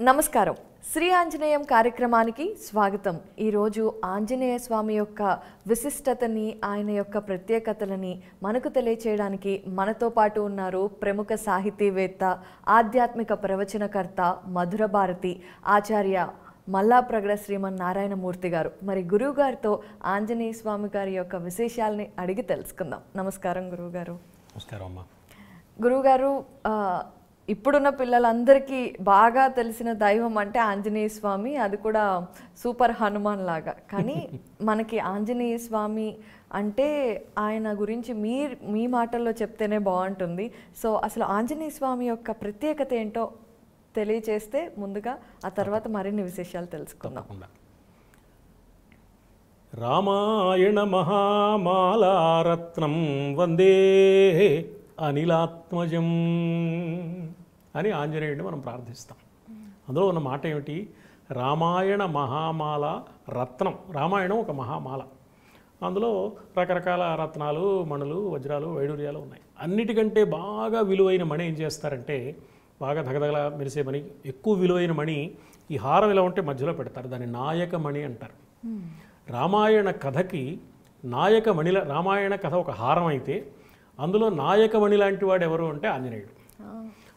నమస్కారం. శ్రీ ఆంజనేయం కార్యక్రమానికి స్వాగతం. ఈరోజు ఆంజనేయ స్వామి యొక్క విశిష్టతని, ఆయన యొక్క ప్రత్యేకతలని మనకు తెలియచేయడానికి మనతో పాటు ఉన్నారు ప్రముఖ సాహితీవేత్త, ఆధ్యాత్మిక ప్రవచనకర్త, మధుర భారతి ఆచార్య మల్లాప్రగడ శ్రీమన్నారాయణమూర్తి గారు. మరి గురువు గారితో ఆంజనేయ స్వామి గారి యొక్క విశేషాలని అడిగి తెలుసుకుందాం. నమస్కారం గురువుగారు. నమస్కారం అమ్మా. గురువుగారు, ఇప్పుడున్న పిల్లలందరికీ బాగా తెలిసిన దైవం అంటే ఆంజనేయ స్వామి, అది కూడా సూపర్ హనుమాన్ లాగా. కానీ మనకి ఆంజనేయ స్వామి అంటే ఆయన గురించి మీ మాటల్లో చెప్తేనే బాగుంటుంది. సో అసలు ఆంజనేయ స్వామి యొక్క ప్రత్యేకత ఏంటో తెలియచేస్తే ముందుగా, ఆ తర్వాత మరిన్ని విశేషాలు తెలుసుకుందాం. రామాయణ మహామాలారత్నం వందే అనిలాత్మజం అని ఆంజనేయుడిని మనం ప్రార్థిస్తాం. అందులో ఉన్న మాట ఏమిటి? రామాయణ మహామాల రత్నం. రామాయణం ఒక మహామాల, అందులో రకరకాల రత్నాలు, మణులు, వజ్రాలు, వైడూర్యాలు ఉన్నాయి. అన్నిటికంటే బాగా విలువైన మణి ఏం చేస్తారంటే, బాగా దగదగలా మెరిసే మణి, ఎక్కువ విలువైన మణి, ఈ హారం ఇలా ఉంటే మధ్యలో పెడతారు, దాన్ని నాయక మణి అంటారు. రామాయణ కథకి నాయక మణిల, రామాయణ కథ ఒక హారం అయితే అందులో నాయకమణి లాంటి వాడు ఎవరు అంటే ఆంజనేయుడు.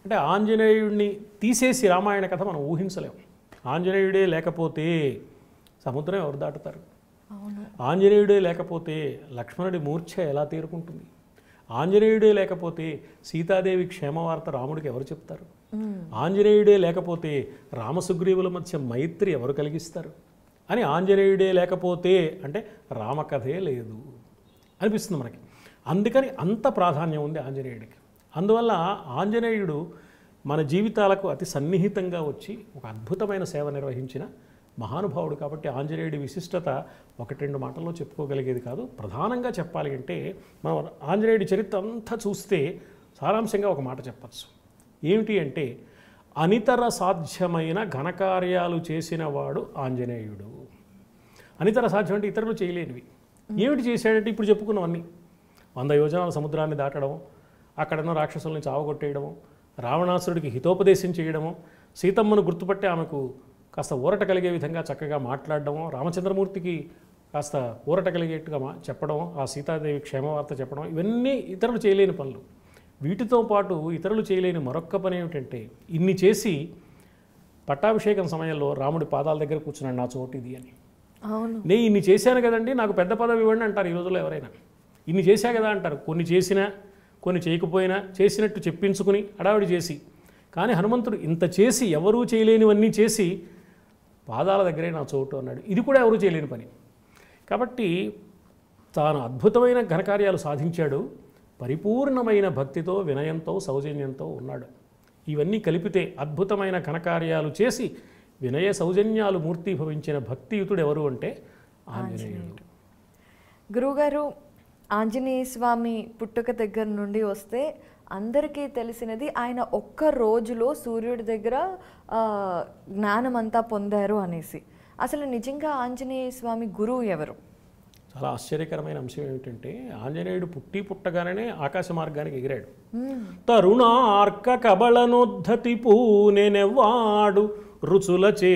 అంటే ఆంజనేయుడిని తీసేసి రామాయణ కథ మనం ఊహించలేము. ఆంజనేయుడే లేకపోతే సముద్రం ఎవరు దాటుతారు? ఆంజనేయుడే లేకపోతే లక్ష్మణుడి మూర్ఛ ఎలా తీరుకుంటుంది? ఆంజనేయుడే లేకపోతే సీతాదేవి క్షేమవార్త రాముడికి ఎవరు చెప్తారు? ఆంజనేయుడే లేకపోతే రామసుగ్రీవుల మధ్య మైత్రి ఎవరు కలిగిస్తారు అని, ఆంజనేయుడే లేకపోతే అంటే రామకథే లేదు అనిపిస్తుంది మనకి. అందుకని అంత ప్రాధాన్యం ఉంది ఆంజనేయుడికి. అందువల్ల ఆంజనేయుడు మన జీవితాలకు అతి సన్నిహితంగా వచ్చి ఒక అద్భుతమైన సేవ నిర్వహించిన మహానుభావుడు. కాబట్టి ఆంజనేయుడి విశిష్టత ఒకటి రెండు మాటల్లో చెప్పుకోగలిగేది కాదు. ప్రధానంగా చెప్పాలి అంటే మనం ఆంజనేయుడి చరిత్ర అంతా చూస్తే సారాంశంగా ఒక మాట చెప్పచ్చు. ఏమిటి అంటే, అనితర సాధ్యమైన ఘనకార్యాలు చేసిన వాడు ఆంజనేయుడు. అనితర సాధ్యం అంటే ఇతరులు చేయలేనివి. ఏమిటి చేశాడంటే ఇప్పుడు చెప్పుకున్నవన్నీ. 100 యోజనాల సముద్రాన్ని దాటడం, అక్కడున్న రాక్షసుల్ని చావగొట్టేయడము, రావణాసురుడికి హితోపదేశం చేయడము, సీతమ్మను గుర్తుపట్టి ఆమెకు కాస్త ఊరట కలిగే విధంగా చక్కగా మాట్లాడడము, రామచంద్రమూర్తికి కాస్త ఊరట కలిగేట్టుగా చెప్పడం, ఆ సీతాదేవి క్షేమవార్త చెప్పడం, ఇవన్నీ ఇతరులు చేయలేని పనులు. వీటితో పాటు ఇతరులు చేయలేని మరొక్క పని ఏమిటంటే, ఇన్ని చేసి పట్టాభిషేకం సమయంలో రాముడి పాదాల దగ్గర కూర్చున్నాడు, నా చోటు ఇది అని. నేను ఇన్ని చేశాను కదండి, నాకు పెద్ద పదవి ఇవ్వండి అంటారు ఈ రోజుల్లో ఎవరైనా. ఇన్ని చేశా కదా అంటారు. కొన్ని చేసినా కొన్ని చేయకపోయినా చేసినట్టు చెప్పించుకుని హడావిడి చేసి. కానీ హనుమంతుడు ఇంత చేసి, ఎవరూ చేయలేనివన్నీ చేసి పాదాల దగ్గరే నా చోటు అన్నాడు. ఇది కూడా ఎవరూ చేయలేని పని. కాబట్టి తాను అద్భుతమైన ఘనకార్యాలు సాధించాడు. పరిపూర్ణమైన భక్తితో, వినయంతో, సౌజన్యంతో ఉన్నాడు. ఇవన్నీ కలిపితే అద్భుతమైన ఘనకార్యాలు చేసి వినయ సౌజన్యాలు మూర్తిభవించిన భక్తియుతుడు ఎవరు అంటే ఆంజనేయుడు. గురువుగారు, ఆంజనేయ స్వామి పుట్టుక దగ్గర నుండి వస్తే అందరికీ తెలిసినది ఆయన ఒక్క రోజులో సూర్యుడి దగ్గర జ్ఞానం అంతా పొందారు అనేసి. అసలు నిజంగా ఆంజనేయ స్వామి గురువు ఎవరు? చాలా ఆశ్చర్యకరమైన అంశం ఏమిటంటే, ఆంజనేయుడు పుట్టగానే ఆకాశ మార్గానికి ఎగిరాడు. తరుణార్క కబళనోద్ధతి పూనెనెవ్వాడు రుచులచే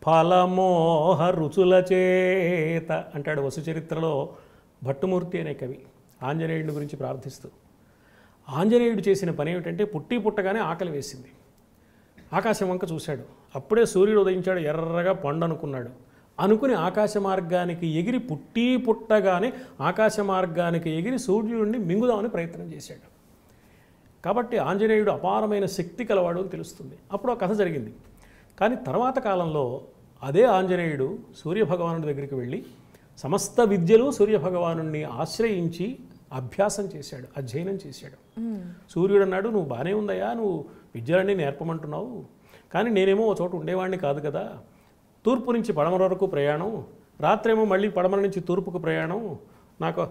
ఫలమోహ రుచుల చేత అంటాడు వసుచరిత్రలో భట్టుమూర్తి అనే కవి ఆంజనేయుడి గురించి ప్రార్థిస్తూ. ఆంజనేయుడు చేసిన పని ఏమిటంటే, పుట్టగానే ఆకలి వేసింది. ఆకాశం వంక చూశాడు. అప్పుడే సూర్యుడు ఉదయించాడు, ఎర్రగా పండు అనుకున్నాడు. అనుకుని ఆకాశ మార్గానికి ఎగిరి పుట్టగానే ఆకాశ మార్గానికి ఎగిరి సూర్యుడిని మింగుదామని ప్రయత్నం చేశాడు. కాబట్టి ఆంజనేయుడు అపారమైన శక్తి కలవాడు అని తెలుస్తుంది. అప్పుడు ఆ కథ జరిగింది. కానీ తర్వాత కాలంలో అదే ఆంజనేయుడు సూర్యభగవానుడి దగ్గరికి వెళ్ళి సమస్త విద్యలు సూర్యభగవాను ఆశ్రయించి అభ్యాసం చేశాడు, అధ్యయనం చేశాడు. సూర్యుడు అన్నాడు, నువ్వు బాగానే ఉందయ్యా, నువ్వు విద్యలన్నీ నేర్పమంటున్నావు, కానీ నేనేమో ఒక చోట ఉండేవాడిని కాదు కదా. తూర్పు నుంచి పడమర వరకు ప్రయాణం, రాత్రేమో మళ్ళీ పడమర నుంచి తూర్పుకు ప్రయాణం, నాకు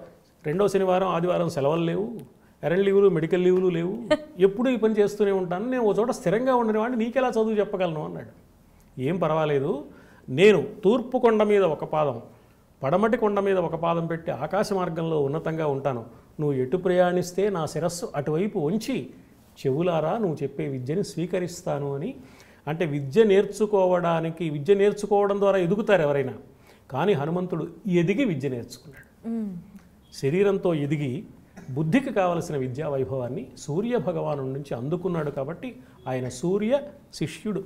2వ శనివారం ఆదివారం సెలవులు లేవు, ఎర్రన్ లీవులు, మెడికల్ లీవులు లేవు, ఎప్పుడూ ఈ పని చేస్తూనే ఉంటాను, నేను ఒక చోట స్థిరంగా ఉండేవాడిని, నీకెలా చదువు చెప్పగలను అన్నాడు. ఏం పర్వాలేదు, నేను తూర్పు కొండ మీద ఒక పాదం, పడమటి కొండ మీద ఒక పాదం పెట్టి ఆకాశ మార్గంలో ఉన్నతంగా ఉంటాను, నువ్వు ఎటు ప్రయాణిస్తే నా శిరస్సు అటువైపు ఉంచి చెవులారా నువ్వు చెప్పే విద్యను స్వీకరిస్తాను అని అంటే విద్య నేర్చుకోవడం ద్వారా ఎదుగుతారు ఎవరైనా. కానీ హనుమంతుడు ఎదిగి విద్య నేర్చుకున్నాడు. శరీరంతో ఎదిగి బుద్ధికి కావలసిన విద్యా వైభవాన్ని సూర్య భగవాను నుంచి అందుకున్నాడు. కాబట్టి ఆయన సూర్య శిష్యుడు.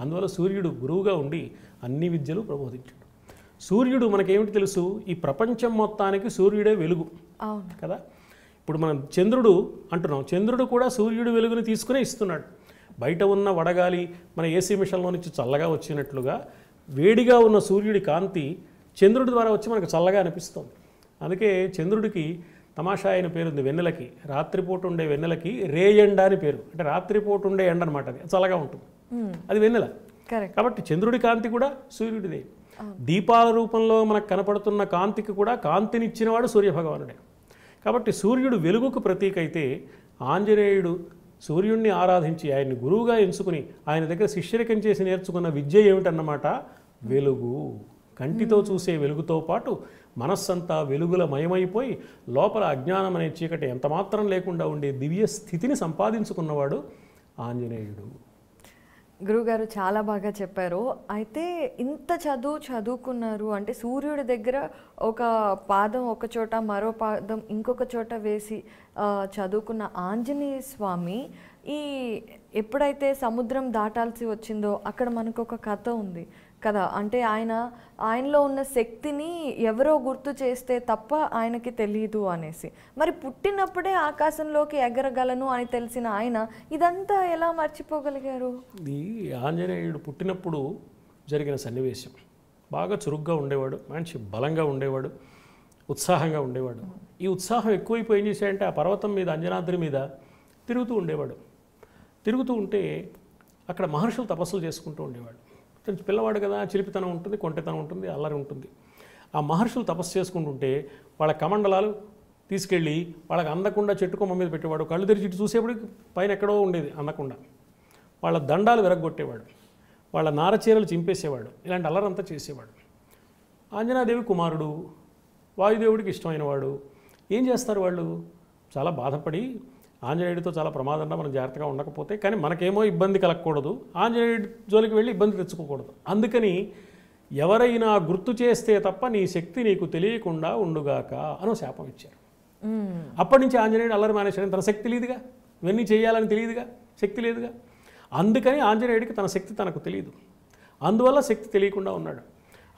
అందువల్ల సూర్యుడు గురువుగా ఉండి అన్ని విద్యలు ప్రబోధించాడు. సూర్యుడు మనకేమిటి తెలుసు, ఈ ప్రపంచం మొత్తానికి సూర్యుడే వెలుగు కదా. ఇప్పుడు మనం చంద్రుడు అంటున్నాం, చంద్రుడు కూడా సూర్యుడు వెలుగుని తీసుకునే ఇస్తున్నాడు. బయట ఉన్న వడగాలి మన ఏసీ మిషన్లో నుంచి చల్లగా వచ్చినట్లుగా వేడిగా ఉన్న సూర్యుడి కాంతి చంద్రుడి ద్వారా వచ్చి మనకు చల్లగా అనిపిస్తుంది. అందుకే చంద్రుడికి తమాషా అయిన పేరుంది. వెన్నెలకి, రాత్రిపూట ఉండే వెన్నెలకి రేయండ అని పేరు. అంటే రాత్రిపూట ఉండే ఎండ అనమాట, అది చల్లగా ఉంటుంది, అది వెన్నెల. కాబట్టి చంద్రుడి కాంతి కూడా సూర్యుడిదే. దీపాల రూపంలో మనకు కనపడుతున్న కాంతికి కూడా కాంతినిచ్చినవాడు సూర్యభగవానుడే. కాబట్టి సూర్యుడు వెలుగుకు ప్రతీక అయితే ఆంజనేయుడు సూర్యుడిని ఆరాధించి ఆయన్ని గురువుగా ఎంచుకుని ఆయన దగ్గర శిష్యరికం చేసి నేర్చుకున్న విద్య ఏమిటన్నమాట, వెలుగు. కంటితో చూసే వెలుగుతో పాటు మనస్సంతా వెలుగుల మయమైపోయి లోపల అజ్ఞానం అనే చీకటి ఎంతమాత్రం లేకుండా ఉండే దివ్య స్థితిని సంపాదించుకున్నవాడు ఆంజనేయుడు. గురుగారు చాలా బాగా చెప్పారు. అయితే ఇంత చదువుకున్నారు అంటే సూర్యుడి దగ్గర ఒక పాదం ఒక చోట మరో పాదం ఇంకొక చోట వేసి చదువుకున్న ఆంజనేయ స్వామి ఎప్పుడైతే సముద్రం దాటాల్సి వచ్చిందో అక్కడ మనకు ఒక కథ ఉంది కదా. అంటే ఆయనలో ఉన్న శక్తిని ఎవరో గుర్తు చేస్తే తప్ప ఆయనకి తెలియదు అనేసి. మరి పుట్టినప్పుడే ఆకాశంలోకి ఎగరగలను అని తెలిసిన ఆయన ఇదంతా ఎలా మర్చిపోగలిగారు? ఇది ఆంజనేయుడు పుట్టినప్పుడు జరిగిన సన్నివేశం. బాగా చురుగ్గా ఉండేవాడు, మంచి బలంగా ఉండేవాడు, ఉత్సాహంగా ఉండేవాడు. ఈ ఉత్సాహం ఎక్కువైపోయి ఏం చేశాడంటే ఆ పర్వతం మీద, అంజనాద్రి మీద తిరుగుతూ ఉండేవాడు. తిరుగుతూ ఉంటే అక్కడ మహర్షులు తపస్సులు చేసుకుంటూ ఉండేవాడు. పిల్లవాడు కదా, చిలిపితనం ఉంటుంది, కొంటెతనం ఉంటుంది, అల్లరి ఉంటుంది. ఆ మహర్షులు తపస్సు చేసుకుంటుంటే వాళ్ళ కమండలాలు తీసుకెళ్ళి వాళ్ళకి అందకుండా చెట్టు కొమ్మ మీద పెట్టేవాడు. కళ్ళు తెరిచి చూసేప్పటికి పైన ఎక్కడో ఉండేది అందకుండా. వాళ్ళ దండాలు విరగొట్టేవాడు, వాళ్ళ నారచీరలు చింపేసేవాడు. ఇలాంటి అల్లరంతా చేసేవాడు. ఆంజనాదేవి కుమారుడు, వాయుదేవుడికి ఇష్టమైనవాడు. ఏం చేస్తారు వాళ్ళు? చాలా బాధపడి ఆంజనేయుడితో చాలా ప్రమాదంగా మనం జాగ్రత్తగా ఉండకపోతే, కానీ మనకేమో ఇబ్బంది కలగకూడదు, ఆంజనేయుడి జోలికి వెళ్ళి ఇబ్బంది తెచ్చుకోకూడదు. అందుకని ఎవరైనా గుర్తు చేస్తే తప్ప నీ శక్తి నీకు తెలియకుండా ఉండుగాక అని శాపం ఇచ్చారు. అప్పటి నుంచి ఆంజనేయుడు అల్లరి మానేశాడు. తన శక్తి తెలియదుగా, ఇవన్నీ చేయాలని తెలియదుగా, శక్తి లేదుగా. అందుకని ఆంజనేయుడికి తన శక్తి తనకు తెలియదు. అందువల్ల శక్తి తెలియకుండా ఉన్నాడు.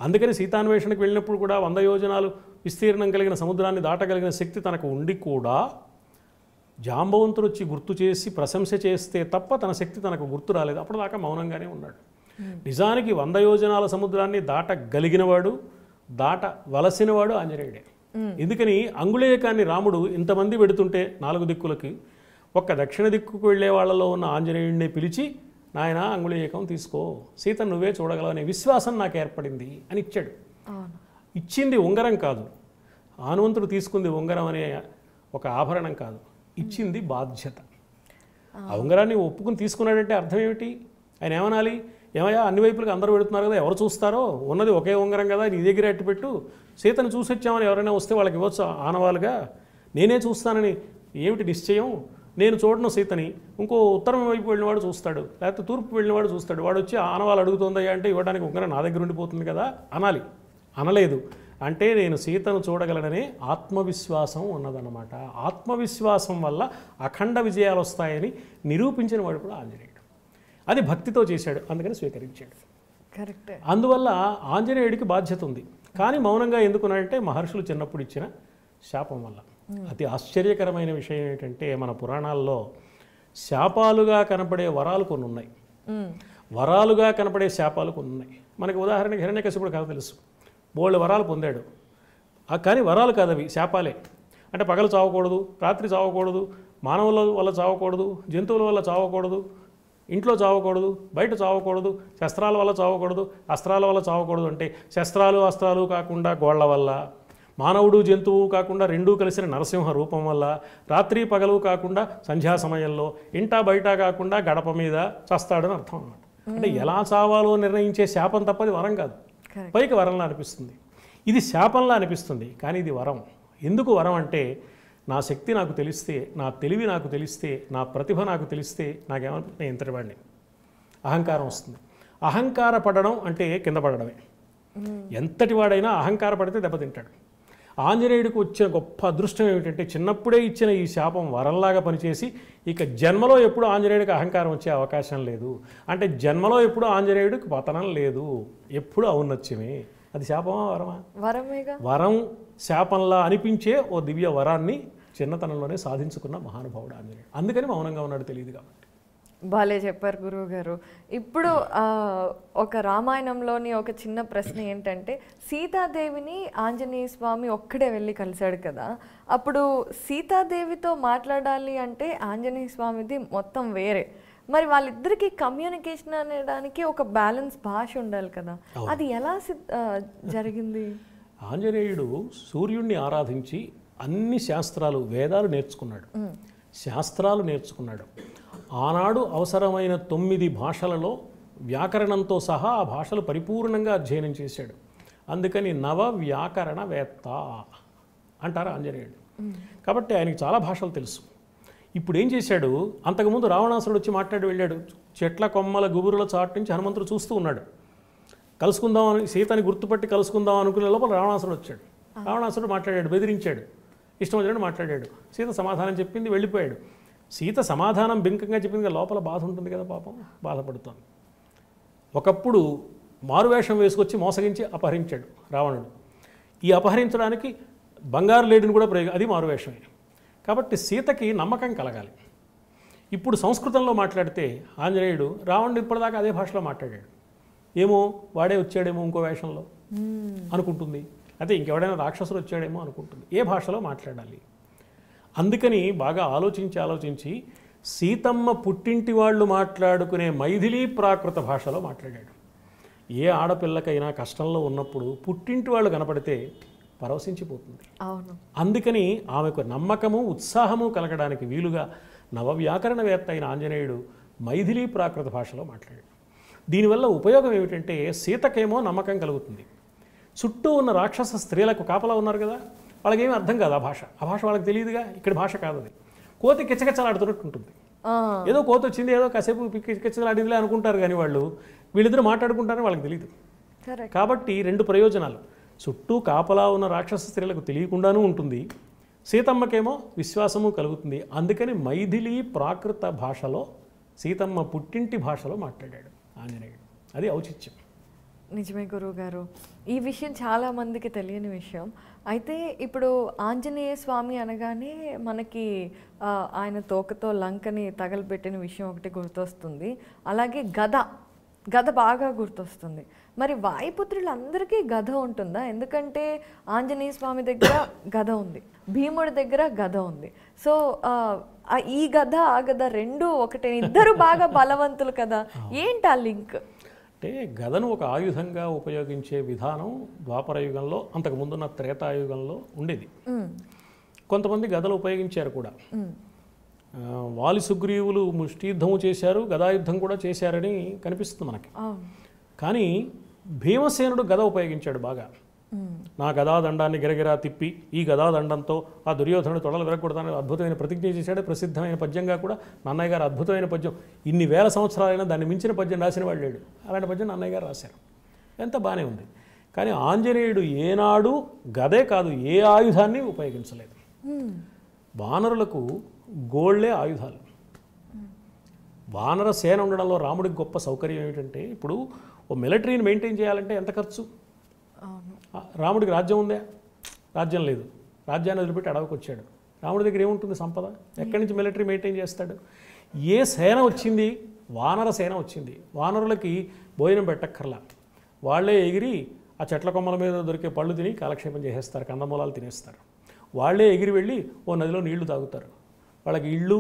అందుకని సీతాన్వేషణకు వెళ్ళినప్పుడు కూడా 100 యోజనాలు విస్తీర్ణం కలిగిన సముద్రాన్ని దాటగలిగిన శక్తి తనకు ఉండి కూడా జాంబవంతుడు వచ్చి గుర్తు చేసి ప్రశంస చేస్తే తప్ప తన శక్తి తనకు గుర్తు రాలేదు. అప్పటిదాకా మౌనంగానే ఉన్నాడు. నిజానికి 100 యోజనాల సముద్రాన్ని దాటగలిగినవాడు, దాటవలసినవాడు ఆంజనేయుడే. ఎందుకని అంగుళీయకాన్ని రాముడు ఇంతమంది పెడుతుంటే 4 దిక్కులకి ఒక్క దక్షిణ దిక్కుకు వెళ్ళే వాళ్ళలో ఉన్న ఆంజనేయుడిని పిలిచి, నాయన అంగుళీయకం తీసుకో, సీత నువ్వే చూడగలవు అనే విశ్వాసం నాకు ఏర్పడింది అని ఇచ్చాడు. ఇచ్చింది ఉంగరం కాదు, హనుమంతుడు తీసుకుంది ఉంగరం అనే ఒక ఆభరణం కాదు, ఇచ్చింది బాధ్యత. ఆ ఉంగరాన్ని ఒప్పుకుని తీసుకున్నాడంటే అర్థం ఏమిటి? ఆయన ఏమనాలి? ఏమయ్యా అన్ని వైపులకు అందరూ పెడుతున్నారు కదా, ఎవరు చూస్తారో, ఉన్నది ఒకే ఉంగరం కదా, నీ దగ్గర అట్టు పెట్టు, సీతను చూసొచ్చామని ఎవరైనా వస్తే వాళ్ళకి ఇవ్వచ్చు ఆనవాలుగా, నేనే చూస్తానని ఏమిటి నిశ్చయం? నేను చూడను సీతని, ఇంకో ఉత్తరం వైపు వెళ్ళినవాడు చూస్తాడు, లేకపోతే తూర్పు వెళ్ళినవాడు చూస్తాడు, వాడు వచ్చి ఆనవాళ్ళు అడుగుతుందయ్యా అంటే ఇవ్వడానికి ఉంగరం నా దగ్గర ఉండిపోతుంది కదా అనాలి. అనలేదు. అంటే నేను సీతను చూడగలననే ఆత్మవిశ్వాసం ఉన్నదన్నమాట. ఆత్మవిశ్వాసం వల్ల అఖండ విజయాలు వస్తాయని నిరూపించిన వాడు కూడా ఆంజనేయుడు. అది భక్తితో చేశాడు, అందుకని స్వీకరించాడు. కరెక్ట్. అందువల్ల ఆంజనేయుడికి బాధ్యత ఉంది. కానీ మౌనంగా ఎందుకున్నాడంటే మహర్షులు చిన్నప్పుడు ఇచ్చిన శాపం వల్ల. అతి ఆశ్చర్యకరమైన విషయం ఏంటంటే మన పురాణాల్లో శాపాలుగా కనపడే వరాలు కొన్ని ఉన్నాయి, వరాలుగా కనపడే శాపాలు కొన్ని ఉన్నాయి. మనకి ఉదాహరణకి హిరణ్యకశిపుడు కథ తెలుసు. బోల్డ్ వరాలు పొందాడు, కానీ వరాలు కాదు అవి, శాపాలే. అంటే పగలు చావకూడదు, రాత్రి చావకూడదు, మానవుల వల్ల చావకూడదు, జంతువుల వల్ల చావకూడదు, ఇంట్లో చావకూడదు, బయట చావకూడదు, శస్త్రాల వల్ల చావకూడదు, అస్త్రాల వల్ల చావకూడదు. అంటే శస్త్రాలు అస్త్రాలు కాకుండా గోళ్ల వల్ల, మానవుడు జంతువు కాకుండా రెండూ కలిసిన నరసింహ రూపం వల్ల, రాత్రి పగలు కాకుండా సంధ్యా సమయంలో, ఇంటా బయట కాకుండా గడప మీద చస్తాడని అర్థం అన్నమాట. అంటే ఎలా చావాలో నిర్ణయించే శాపం తప్పది వరం కాదు. పైకి వరంలా అనిపిస్తుంది, ఇది శాపంలా అనిపిస్తుంది, కానీ ఇది వరం. ఎందుకు వరం అంటే నా శక్తి నాకు తెలిస్తే, నా తెలివి నాకు తెలిస్తే, నా ప్రతిభ నాకు తెలిస్తే నాకేమన్నా నేను ఇంతటి వాడిని, అహంకారం వస్తుంది. అహంకార పడడం అంటే కింద పడడమే. ఎంతటి వాడైనా అహంకార పడితే దెబ్బతింటాడు. ఆంజనేయుడికి వచ్చిన గొప్ప అదృష్టం ఏమిటంటే చిన్నప్పుడే ఇచ్చిన ఈ శాపం వరంలాగా పనిచేసి ఇక జన్మలో ఎప్పుడు ఆంజనేయుడికి అహంకారం వచ్చే అవకాశం లేదు. అంటే జన్మలో ఎప్పుడు ఆంజనేయుడికి పతనం లేదు, ఎప్పుడు ఔన్నత్యమే. అది శాపమా వరమా? వరమేగా. వరం శాపంలా అనిపించే ఓ దివ్య వరాన్ని చిన్నతనంలోనే సాధించుకున్న మహానుభావుడు ఆంజనేయుడు. అందుకని మౌనంగా ఉన్నాడు, తెలియదు కాబట్టి. బాలే చెప్పారు గురువు గారు. ఇప్పుడు ఒక రామాయణంలోని ఒక చిన్న ప్రశ్న ఏంటంటే, సీతాదేవిని ఆంజనేయ స్వామి ఒక్కడే వెళ్ళి కలిశాడు కదా, అప్పుడు సీతాదేవితో మాట్లాడాలి అంటే ఆంజనేయ స్వామిది మొత్తం వేరే. మరి వాళ్ళిద్దరికి కమ్యూనికేషన్ అనడానికి ఒక బ్యాలెన్స్ భాష ఉండాలి కదా, అది ఎలా జరిగింది? ఆంజనేయుడు సూర్యుడిని ఆరాధించి అన్ని శాస్త్రాలు, వేదాలు నేర్చుకున్నాడు, శాస్త్రాలు నేర్చుకున్నాడు. ఆనాడు అవసరమైన 9 భాషలలో వ్యాకరణంతో సహా ఆ భాషలు పరిపూర్ణంగా అధ్యయనం చేశాడు. అందుకని నవ వ్యాకరణవేత్త అంటారు ఆంజనేయుడు. కాబట్టి ఆయనకి చాలా భాషలు తెలుసు. ఇప్పుడు ఏం చేశాడు, అంతకుముందు రావణాసురుడు వచ్చి మాట్లాడి వెళ్ళాడు. చెట్ల కొమ్మల గుబురుల చాటు నుంచి హనుమంతుడు చూస్తూ ఉన్నాడు. కలుసుకుందామని, సీతని గుర్తుపట్టి కలుసుకుందాం అనుకునే లోపల రావణాసురుడు వచ్చాడు. రావణాసురుడు మాట్లాడాడు, బెదిరించాడు, ఇష్టం వచ్చినట్టు మాట్లాడాడు. సీత సమాధానం చెప్పింది, వెళ్ళిపోయాడు. సీత సమాధానం బింకంగా చెప్పింది, లోపల బాధ ఉంటుంది కదా, పాపం బాధపడుతోంది. ఒకప్పుడు మారువేషం వేసుకొచ్చి మోసగించి అపహరించాడు రావణుడు. ఈ అపహరించడానికి బంగారు లేడిని కూడా అది మారువేషమే. కాబట్టి సీతకి నమ్మకం కలగాలి. ఇప్పుడు సంస్కృతంలో మాట్లాడితే ఆంజనేయుడు రావణుడు ఇప్పటిదాకా అదే భాషలో మాట్లాడాడు. ఏమో వాడే వచ్చాడేమో ఇంకో వేషంలో అనుకుంటుంది, అయితే ఇంకెవడైనా రాక్షసుడు వచ్చాడేమో అనుకుంటుంది. ఏ భాషలో మాట్లాడాలి? అందుకని బాగా ఆలోచించి సీతమ్మ పుట్టింటి వాళ్ళు మాట్లాడుకునే మైథిలీ ప్రాకృత భాషలో మాట్లాడాడు. ఏ ఆడపిల్లకైనా కష్టంలో ఉన్నప్పుడు పుట్టింటి వాళ్ళు కనపడితే పరవశించిపోతుంది. అవును. అందుకని ఆమెకు నమ్మకము, ఉత్సాహము కలగడానికి వీలుగా నవవ్యాకరణవేత్త అయిన ఆంజనేయుడు మైథిలీ ప్రాకృత భాషలో మాట్లాడాడు. దీనివల్ల ఉపయోగం ఏమిటంటే సీతకేమో నమ్మకం కలుగుతుంది. చుట్టూ ఉన్న రాక్షస స్త్రీలకు కాపలా ఉన్నారు కదా, వాళ్ళకేమీ అర్థం కాదు ఆ భాష వాళ్ళకి తెలియదుగా. ఇక్కడ భాష కాదు అది. కోతి కిచకిచలాడుతున్నట్టు ఉంటుంది. ఏదో కోతి వచ్చింది, ఏదో కాసేపు కిచకిచలాడిందిలే అనుకుంటారు, కానీ వీళ్ళిద్దరూ మాట్లాడుకుంటారని వాళ్ళకి తెలియదు. కాబట్టి 2 ప్రయోజనాలు, చుట్టూ కాపలా ఉన్న రాక్షస స్త్రీలకు తెలియకుండానూ ఉంటుంది, సీతమ్మకేమో విశ్వాసము కలుగుతుంది. అందుకని మైథిలీ ప్రాకృత భాషలో, సీతమ్మ పుట్టింటి భాషలో మాట్లాడాడు ఆంజనేయుడు. అది ఔచిత్యం. నిజమే గురువు గారు, ఈ విషయం చాలా మందికి తెలియని విషయం. అయితే ఇప్పుడు ఆంజనేయ స్వామి అనగానే మనకి ఆయన తోకతో లంకని తగలబెట్టిన విషయం ఒకటి గుర్తొస్తుంది. అలాగే గద బాగా గుర్తొస్తుంది. మరి వాయుపుత్రులందరికీ గద ఉంటుందా? ఎందుకంటే ఆంజనేయ స్వామి దగ్గర గద ఉంది, భీముడి దగ్గర గద ఉంది. సో ఈ గద ఆ గద రెండు ఒకటే, ఇద్దరు బాగా బలవంతులు కదా, ఏంటి ఆ లింక్? అంటే గదను ఒక ఆయుధంగా ఉపయోగించే విధానం ద్వాపర యుగంలో, అంతకుముందున్న త్రేతాయుగంలో ఉండేది. కొంతమంది గదలు ఉపయోగించారు కూడా. వాలి సుగ్రీవులు ముష్టియుద్ధము చేశారు, గదాయుద్ధం కూడా చేశారని కనిపిస్తుంది మనకి. కానీ భీమసేనుడు గద ఉపయోగించాడు బాగా. నా గదాదండాన్ని గిరగిరా తిప్పి ఈ గదాదండంతో ఆ దుర్యోధనుడు తొడలు విరగకూడదని అద్భుతమైన ప్రతిజ్ఞ చేశాడు. ప్రసిద్ధమైన పద్యంగా కూడా నన్నయ్య గారు అద్భుతమైన పద్యం, ఇన్ని వేల సంవత్సరాలైనా దాన్ని మించిన పద్యం రాసిన వాళ్ళు లేడు. అలాంటి పద్యం నన్నయ్య గారు రాశారు. ఎంత బాగానే ఉంది. కానీ ఆంజనేయుడు ఏనాడు గదే కాదు ఏ ఆయుధాన్ని ఉపయోగించలేదు. వానరులకు గోళ్లే ఆయుధాలు. వానర సేన ఉండడంలో రాముడికి గొప్ప సౌకర్యం ఏమిటంటే, ఇప్పుడు ఓ మిలిటరీని మెయింటైన్ చేయాలంటే ఎంత ఖర్చు? రాముడికి రాజ్యం ఉందా? రాజ్యం లేదు. రాజ్యాన్ని వదిలిపెట్టి అడవికి వచ్చాడు. రాముడి దగ్గర ఏముంటుంది సంపద? ఎక్కడి నుంచి మిలిటరీ మెయింటైన్ చేస్తాడు? ఏ సేన వచ్చింది? వానర సేన వచ్చింది. వానరులకి భోజనం పెట్టక్కర్లా, వాళ్ళే ఎగిరి ఆ చెట్ల కొమ్మల మీద దొరికే పళ్ళు తిని కాలక్షేపం చేసేస్తారు, కందమూలాలు తినేస్తారు. వాళ్ళే ఎగిరి వెళ్ళి ఓ నదిలో నీళ్లు తాగుతారు. వాళ్ళకి ఇళ్ళు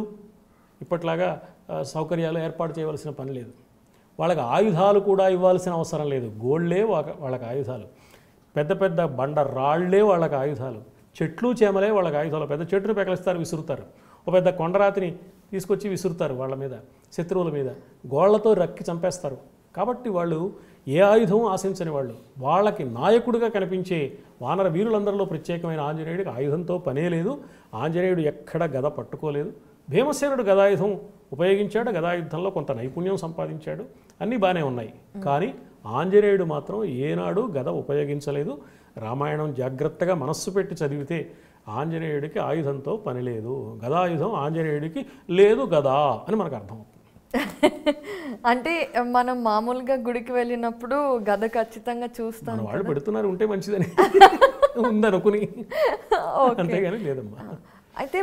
ఇప్పట్లాగా సౌకర్యాలు ఏర్పాటు చేయవలసిన పని లేదు. వాళ్ళకి ఆయుధాలు కూడా ఇవ్వాల్సిన అవసరం లేదు. గోళ్లే వాళ్ళకి ఆయుధాలు. పెద్ద పెద్ద బండ రాళ్లే వాళ్ళకి ఆయుధాలు. చెట్లు చేమలే వాళ్ళకి ఆయుధాలు. పెద్ద చెట్టును పెకలిస్తారు, విసురుతారు. ఒక పెద్ద కొండరాతిని తీసుకొచ్చి విసురుతారు వాళ్ళ మీద, శత్రువుల మీద. గోళ్లతో రక్కి చంపేస్తారు. కాబట్టి వాళ్ళు ఏ ఆయుధం ఆశించని వాళ్ళు. వాళ్ళకి నాయకుడిగా కనిపించే వానర వీరులందరిలో ప్రత్యేకమైన ఆంజనేయుడికి ఆయుధంతో పనే లేదు. ఆంజనేయుడు ఎక్కడ గద పట్టుకోలేదు. భీమసేనుడు గదాయుధం ఉపయోగించాడు, గదాయుద్ధంలో కొంత నైపుణ్యం సంపాదించాడు, అన్నీ బాగానే ఉన్నాయి. కానీ ఆంజనేయుడు మాత్రం ఏనాడు గద ఉపయోగించలేదు. రామాయణం జాగ్రత్తగా మనస్సు పెట్టి చదివితే ఆంజనేయుడికి ఆయుధంతో పని లేదు, గదాయుధం ఆంజనేయుడికి లేదు గదా అని మనకు అర్థమవుతుంది. అంటే మనం మామూలుగా గుడికి వెళ్ళినప్పుడు గద ఖచ్చితంగా చూస్తాం, మన వాళ్ళు పెడుతున్నారు ఉంటే మంచిదని ఉందనుకుని, అంతేగాని లేదమ్మా. అయితే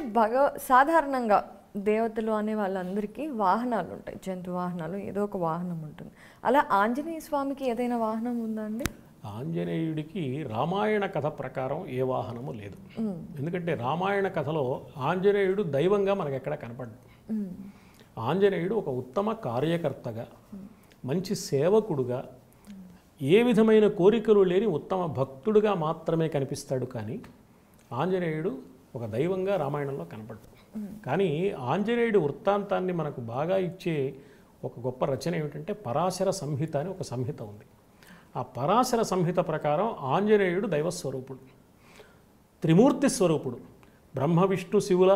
సాధారణంగా దేవతలు అనే వాళ్ళందరికీ వాహనాలు ఉంటాయి, జంతు వాహనాలు, ఏదో ఒక వాహనం ఉంటుంది. అలా ఆంజనేయ స్వామికి ఏదైనా వాహనం ఉందా అండి? ఆంజనేయుడికి రామాయణ కథ ప్రకారం ఏ వాహనము లేదు. ఎందుకంటే రామాయణ కథలో ఆంజనేయుడు దైవంగా మనకు ఎక్కడ కనపడ్డు. ఆంజనేయుడు ఒక ఉత్తమ కార్యకర్తగా, మంచి సేవకుడుగా, ఏ విధమైన కోరికలు లేని ఉత్తమ భక్తుడుగా మాత్రమే కనిపిస్తాడు. కానీ ఆంజనేయుడు ఒక దైవంగా రామాయణంలో కనపడ్డు. కానీ ఆంజనేయుడి వృత్తాంతాన్ని మనకు బాగా ఇచ్చే ఒక గొప్ప రచన ఏమిటంటే పరాశర సంహిత అని ఒక సంహిత ఉంది. ఆ పరాశర సంహిత ప్రకారం ఆంజనేయుడు దైవస్వరూపుడు, త్రిమూర్తి స్వరూపుడు, బ్రహ్మ విష్ణు శివుల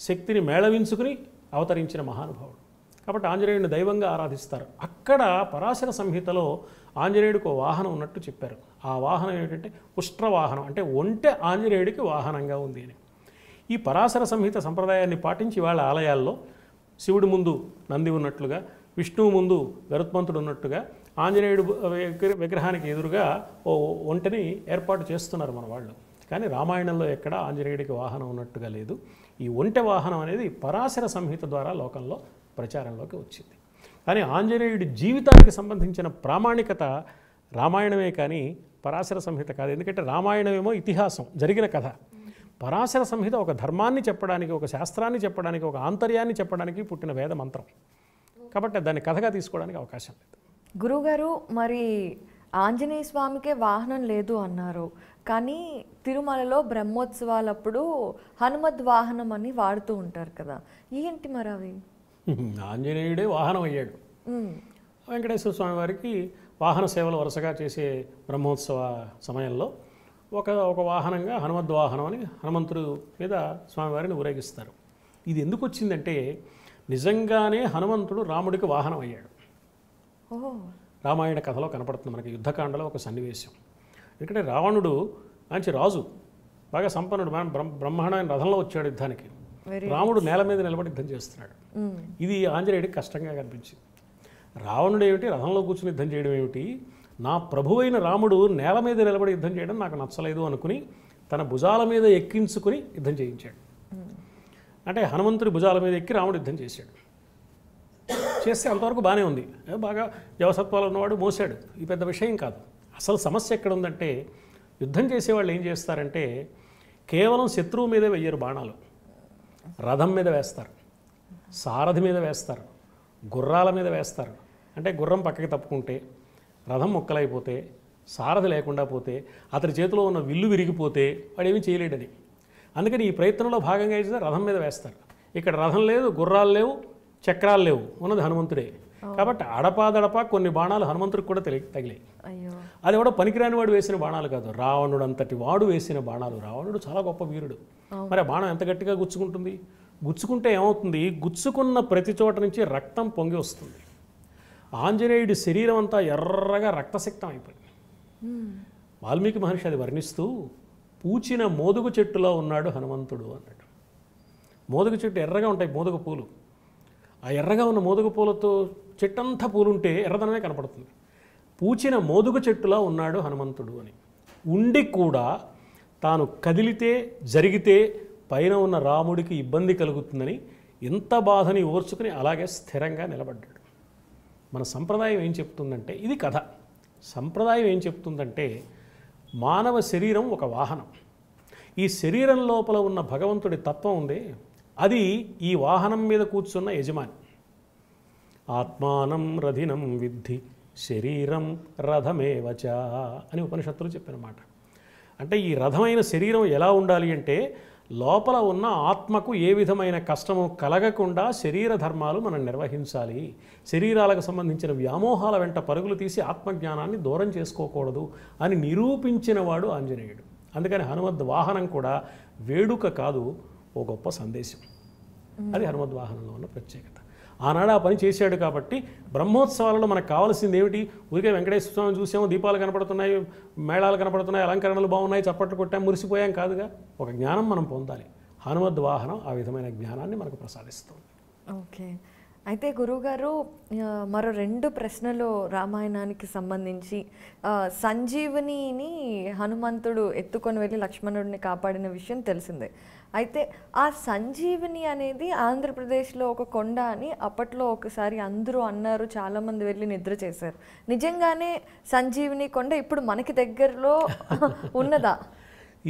శక్తిని మేళవించుకుని అవతరించిన మహానుభావుడు. కాబట్టి ఆంజనేయుడిని దైవంగా ఆరాధిస్తారు. అక్కడ పరాశర సంహితలో ఆంజనేయుడికి ఒక వాహనం ఉన్నట్టు చెప్పారు. ఆ వాహనం ఏమిటంటే ఉష్ట్రవాహనం, అంటే ఒంటె ఆంజనేయుడికి వాహనంగా ఉంది అని. ఈ పరాశర సంహిత సంప్రదాయాన్ని పాటించి వాళ్ళ ఆలయాల్లో శివుడి ముందు నంది ఉన్నట్లుగా, విష్ణువు ముందు గరుత్మంతుడు ఉన్నట్టుగా ఆంజనేయుడు విగ్రహానికి ఎదురుగా ఓ ఒంటెని ఏర్పాటు చేస్తున్నారు మన వాళ్ళు. కానీ రామాయణంలో ఎక్కడ ఆంజనేయుడికి వాహనం ఉన్నట్టుగా లేదు. ఈ ఒంటె వాహనం అనేది పరాశర సంహిత ద్వారా లోకంలో ప్రచారంలోకి వచ్చింది. కానీ ఆంజనేయుడి జీవితానికి సంబంధించిన ప్రామాణికత రామాయణమే కానీ పరాశర సంహిత కాదు. ఎందుకంటే రామాయణమేమో ఇతిహాసం, జరిగిన కథ. పరాశర సంహిత ఒక ధర్మాన్ని చెప్పడానికి, ఒక శాస్త్రాన్ని చెప్పడానికి, ఒక ఆంతర్యాన్ని చెప్పడానికి పుట్టిన వేద మంత్రం. కాబట్టి దాన్ని కథగా తీసుకోవడానికి అవకాశం లేదు. గురువుగారు, మరి ఆంజనేయ స్వామికే వాహనం లేదు అన్నారు, కానీ తిరుమలలో బ్రహ్మోత్సవాలప్పుడు హనుమద్ వాహనం అని వాడుతూ ఉంటారు కదా, ఏంటి మరి అవి? ఆంజనేయుడే వాహనం అయ్యాడు. వెంకటేశ్వర స్వామి వారికి వాహన సేవలు వరుసగా చేసే బ్రహ్మోత్సవ సమయంలో ఒక వాహనంగా హనుమద్ వాహనం అని హనుమంతుడు మీద స్వామివారిని ఊరేగిస్తారు. ఇది ఎందుకు వచ్చిందంటే నిజంగానే హనుమంతుడు రాముడికి వాహనం అయ్యాడు. రామాయణ కథలో కనపడుతుంది మనకి యుద్ధకాండలో ఒక సన్నివేశం. ఎందుకంటే రావణుడు మంచి రాజు, బాగా సంపన్నుడు, బ్రహ్మాండమైన రథంలో వచ్చాడు యుద్ధానికి. రాముడు నేల మీద నిలబడి యుద్ధం చేస్తున్నాడు. ఇది ఆంజనేయుడికి కష్టంగా కనిపించింది. రావణుడు ఏమిటి రథంలో కూర్చుని యుద్ధం చేయడం ఏమిటి, నా ప్రభువైన రాముడు నేల మీద నిలబడి యుద్ధం చేయడం నాకు నచ్చలేదు అనుకుని తన భుజాల మీద ఎక్కించుకుని యుద్ధం చేయించాడు. అంటే హనుమంతుడి భుజాల మీద ఎక్కి రాముడు యుద్ధం చేశాడు. చేస్తే అంతవరకు బాగానే ఉంది, బాగా జవసత్వాలు ఉన్నవాడు మోసాడు, ఈ పెద్ద విషయం కాదు. అసలు సమస్య ఎక్కడ ఉందంటే యుద్ధం చేసేవాళ్ళు ఏం చేస్తారంటే కేవలం శత్రువు మీదే వెయ్యరు బాణాలు, రథం మీద వేస్తారు, సారథి మీద వేస్తారు, గుర్రాల మీద వేస్తారు. అంటే గుర్రం పక్కకి తప్పుకుంటే, రథం ముక్కలైపోతే, సారథి లేకుండా పోతే, అతని చేతిలో ఉన్న విల్లు విరిగిపోతే వాడేమీ చేయలేడని. అందుకని ఈ ప్రయత్నంలో భాగంగా అయితే రథం మీద వేస్తారు. ఇక్కడ రథం లేదు, గుర్రాలు లేవు, చక్రాలు లేవు, ఉన్నది హనుమంతుడే. కాబట్టి అడపాదడపా కొన్ని బాణాలు హనుమంతుడికి కూడా తగిలాయి. అది కూడా పనికిరాని వాడు వేసిన బాణాలు కాదు, రావణుడు అంతటి వాడు వేసిన బాణాలు. రావణుడు చాలా గొప్ప వీరుడు. మరి ఆ బాణం ఎంత గట్టిగా గుచ్చుకుంటుంది? గుచ్చుకుంటే ఏమవుతుంది? గుచ్చుకున్న ప్రతి చోట నుంచి రక్తం పొంగి వస్తుంది. ఆంజనేయుడి శరీరం అంతా ఎర్రగా రక్తసిక్తం అయిపోయింది. వాల్మీకి మహర్షి అది వర్ణిస్తూ పూచిన మోదుగు చెట్టులో ఉన్నాడు హనుమంతుడు అన్నాడు. మోదుగు చెట్టు ఎర్రగా ఉంటాయి మోదుగు పూలు. ఆ ఎర్రగా ఉన్న మోదుగు పూలతో చెట్టంతా పూలుంటే ఎర్రదనమే కనపడుతుంది. పూచిన మోదుగు చెట్టులా ఉన్నాడు హనుమంతుడు అని. ఉండి కూడా తాను కదిలితే జరిగితే పైన ఉన్న రాముడికి ఇబ్బంది కలుగుతుందని ఎంత బాధని ఓర్చుకుని అలాగే స్థిరంగా నిలబడ్డాడు. మన సంప్రదాయం ఏం చెప్తుందంటే, ఇది కథ, సంప్రదాయం ఏం చెప్తుందంటే మానవ శరీరం ఒక వాహనం. ఈ శరీరం లోపల ఉన్న భగవంతుడి తత్వం ఉంది, అది ఈ వాహనం మీద కూర్చున్న యజమాని. ఆత్మానం రథినం విద్ధి శరీరం రథమేవచ అని ఉపనిషత్తులు చెప్పిన మాట. అంటే ఈ రథమైన శరీరం ఎలా ఉండాలి అంటే లోపల ఉన్న ఆత్మకు ఏ విధమైన కష్టము కలగకుండా శరీర ధర్మాలు మనం నిర్వహించాలి. శరీరాలకు సంబంధించిన వ్యామోహాల వెంట పరుగులు తీసి ఆత్మజ్ఞానాన్ని దూరం చేసుకోకూడదు అని నిరూపించిన వాడు ఆంజనేయుడు. అందుకని హనుమద్ వాహనం కూడా వేడుక కాదు, ఓ గొప్ప సందేశం. అది హనుమద్వాహనంలో ఉన్న ప్రత్యేకత. ఆనాడు ఆ పని చేశాడు కాబట్టి బ్రహ్మోత్సవాలలో మనకు కావాల్సింది ఏమిటి? ఊరికే వెంకటేశ్వర స్వామిని చూసాము, దీపాలు కనపడుతున్నాయి, మేళాలు కనపడుతున్నాయి, అలంకరణలు బాగున్నాయి, చప్పట్లు కొట్టాం, మురిసిపోయాం కాదుగా. ఒక జ్ఞానం మనం పొందాలి. హనుమద్వాహనం ఆ విధమైన జ్ఞానాన్ని మనకు ప్రసాదిస్తుంది. ఓకే. అయితే గురువుగారు, మరో 2 ప్రశ్నలు రామాయణానికి సంబంధించి. సంజీవనిని హనుమంతుడు ఎత్తుకొని వెళ్ళి లక్ష్మణుడిని కాపాడిన విషయం తెలిసిందే. అయితే ఆ సంజీవని అనేది ఆంధ్రప్రదేశ్లో ఒక కొండ అని అప్పట్లో ఒకసారి అందరూ అన్నారు, చాలామంది వెళ్ళి నిద్ర చేశారు. నిజంగానే సంజీవని కొండ ఇప్పుడు మనకి దగ్గరలో ఉన్నదా?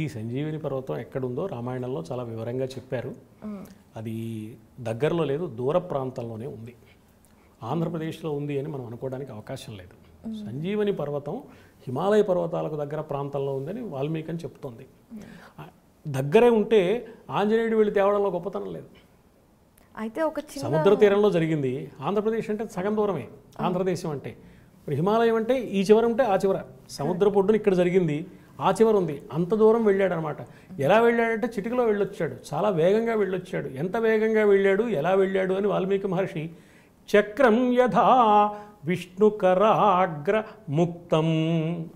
ఈ సంజీవిని పర్వతం ఎక్కడుందో రామాయణంలో చాలా వివరంగా చెప్పారు. అది దగ్గరలో లేదు, దూర ప్రాంతంలోనే ఉంది. ఆంధ్రప్రదేశ్లో ఉంది అని మనం అనుకోవడానికి అవకాశం లేదు. సంజీవని పర్వతం హిమాలయ పర్వతాలకు దగ్గర ప్రాంతంలో ఉందని వాల్మీకి అని చెప్తోంది. దగ్గరే ఉంటే ఆంజనేయుడు వెళ్ళి తేవడంలో గొప్పతనం లేదు. అయితే ఒక సముద్ర తీరంలో జరిగింది. ఆంధ్రప్రదేశ్ అంటే సగం దూరమే ఆంధ్రదేశం అంటే. ఇప్పుడు హిమాలయం అంటే ఈ చివర ఉంటే ఆ చివర, సముద్ర పొడ్డున ఇక్కడ జరిగింది, ఆ చివర ఉంది. అంత దూరం వెళ్ళాడు అనమాట. ఎలా వెళ్ళాడంటే చిటికలో వెళ్ళొచ్చాడు, చాలా వేగంగా వెళ్ళొచ్చాడు. ఎంత వేగంగా వెళ్ళాడు, ఎలా వెళ్ళాడు అని వాల్మీకి మహర్షి చక్రం యథా విష్ణుకరాగ్ర ముక్తం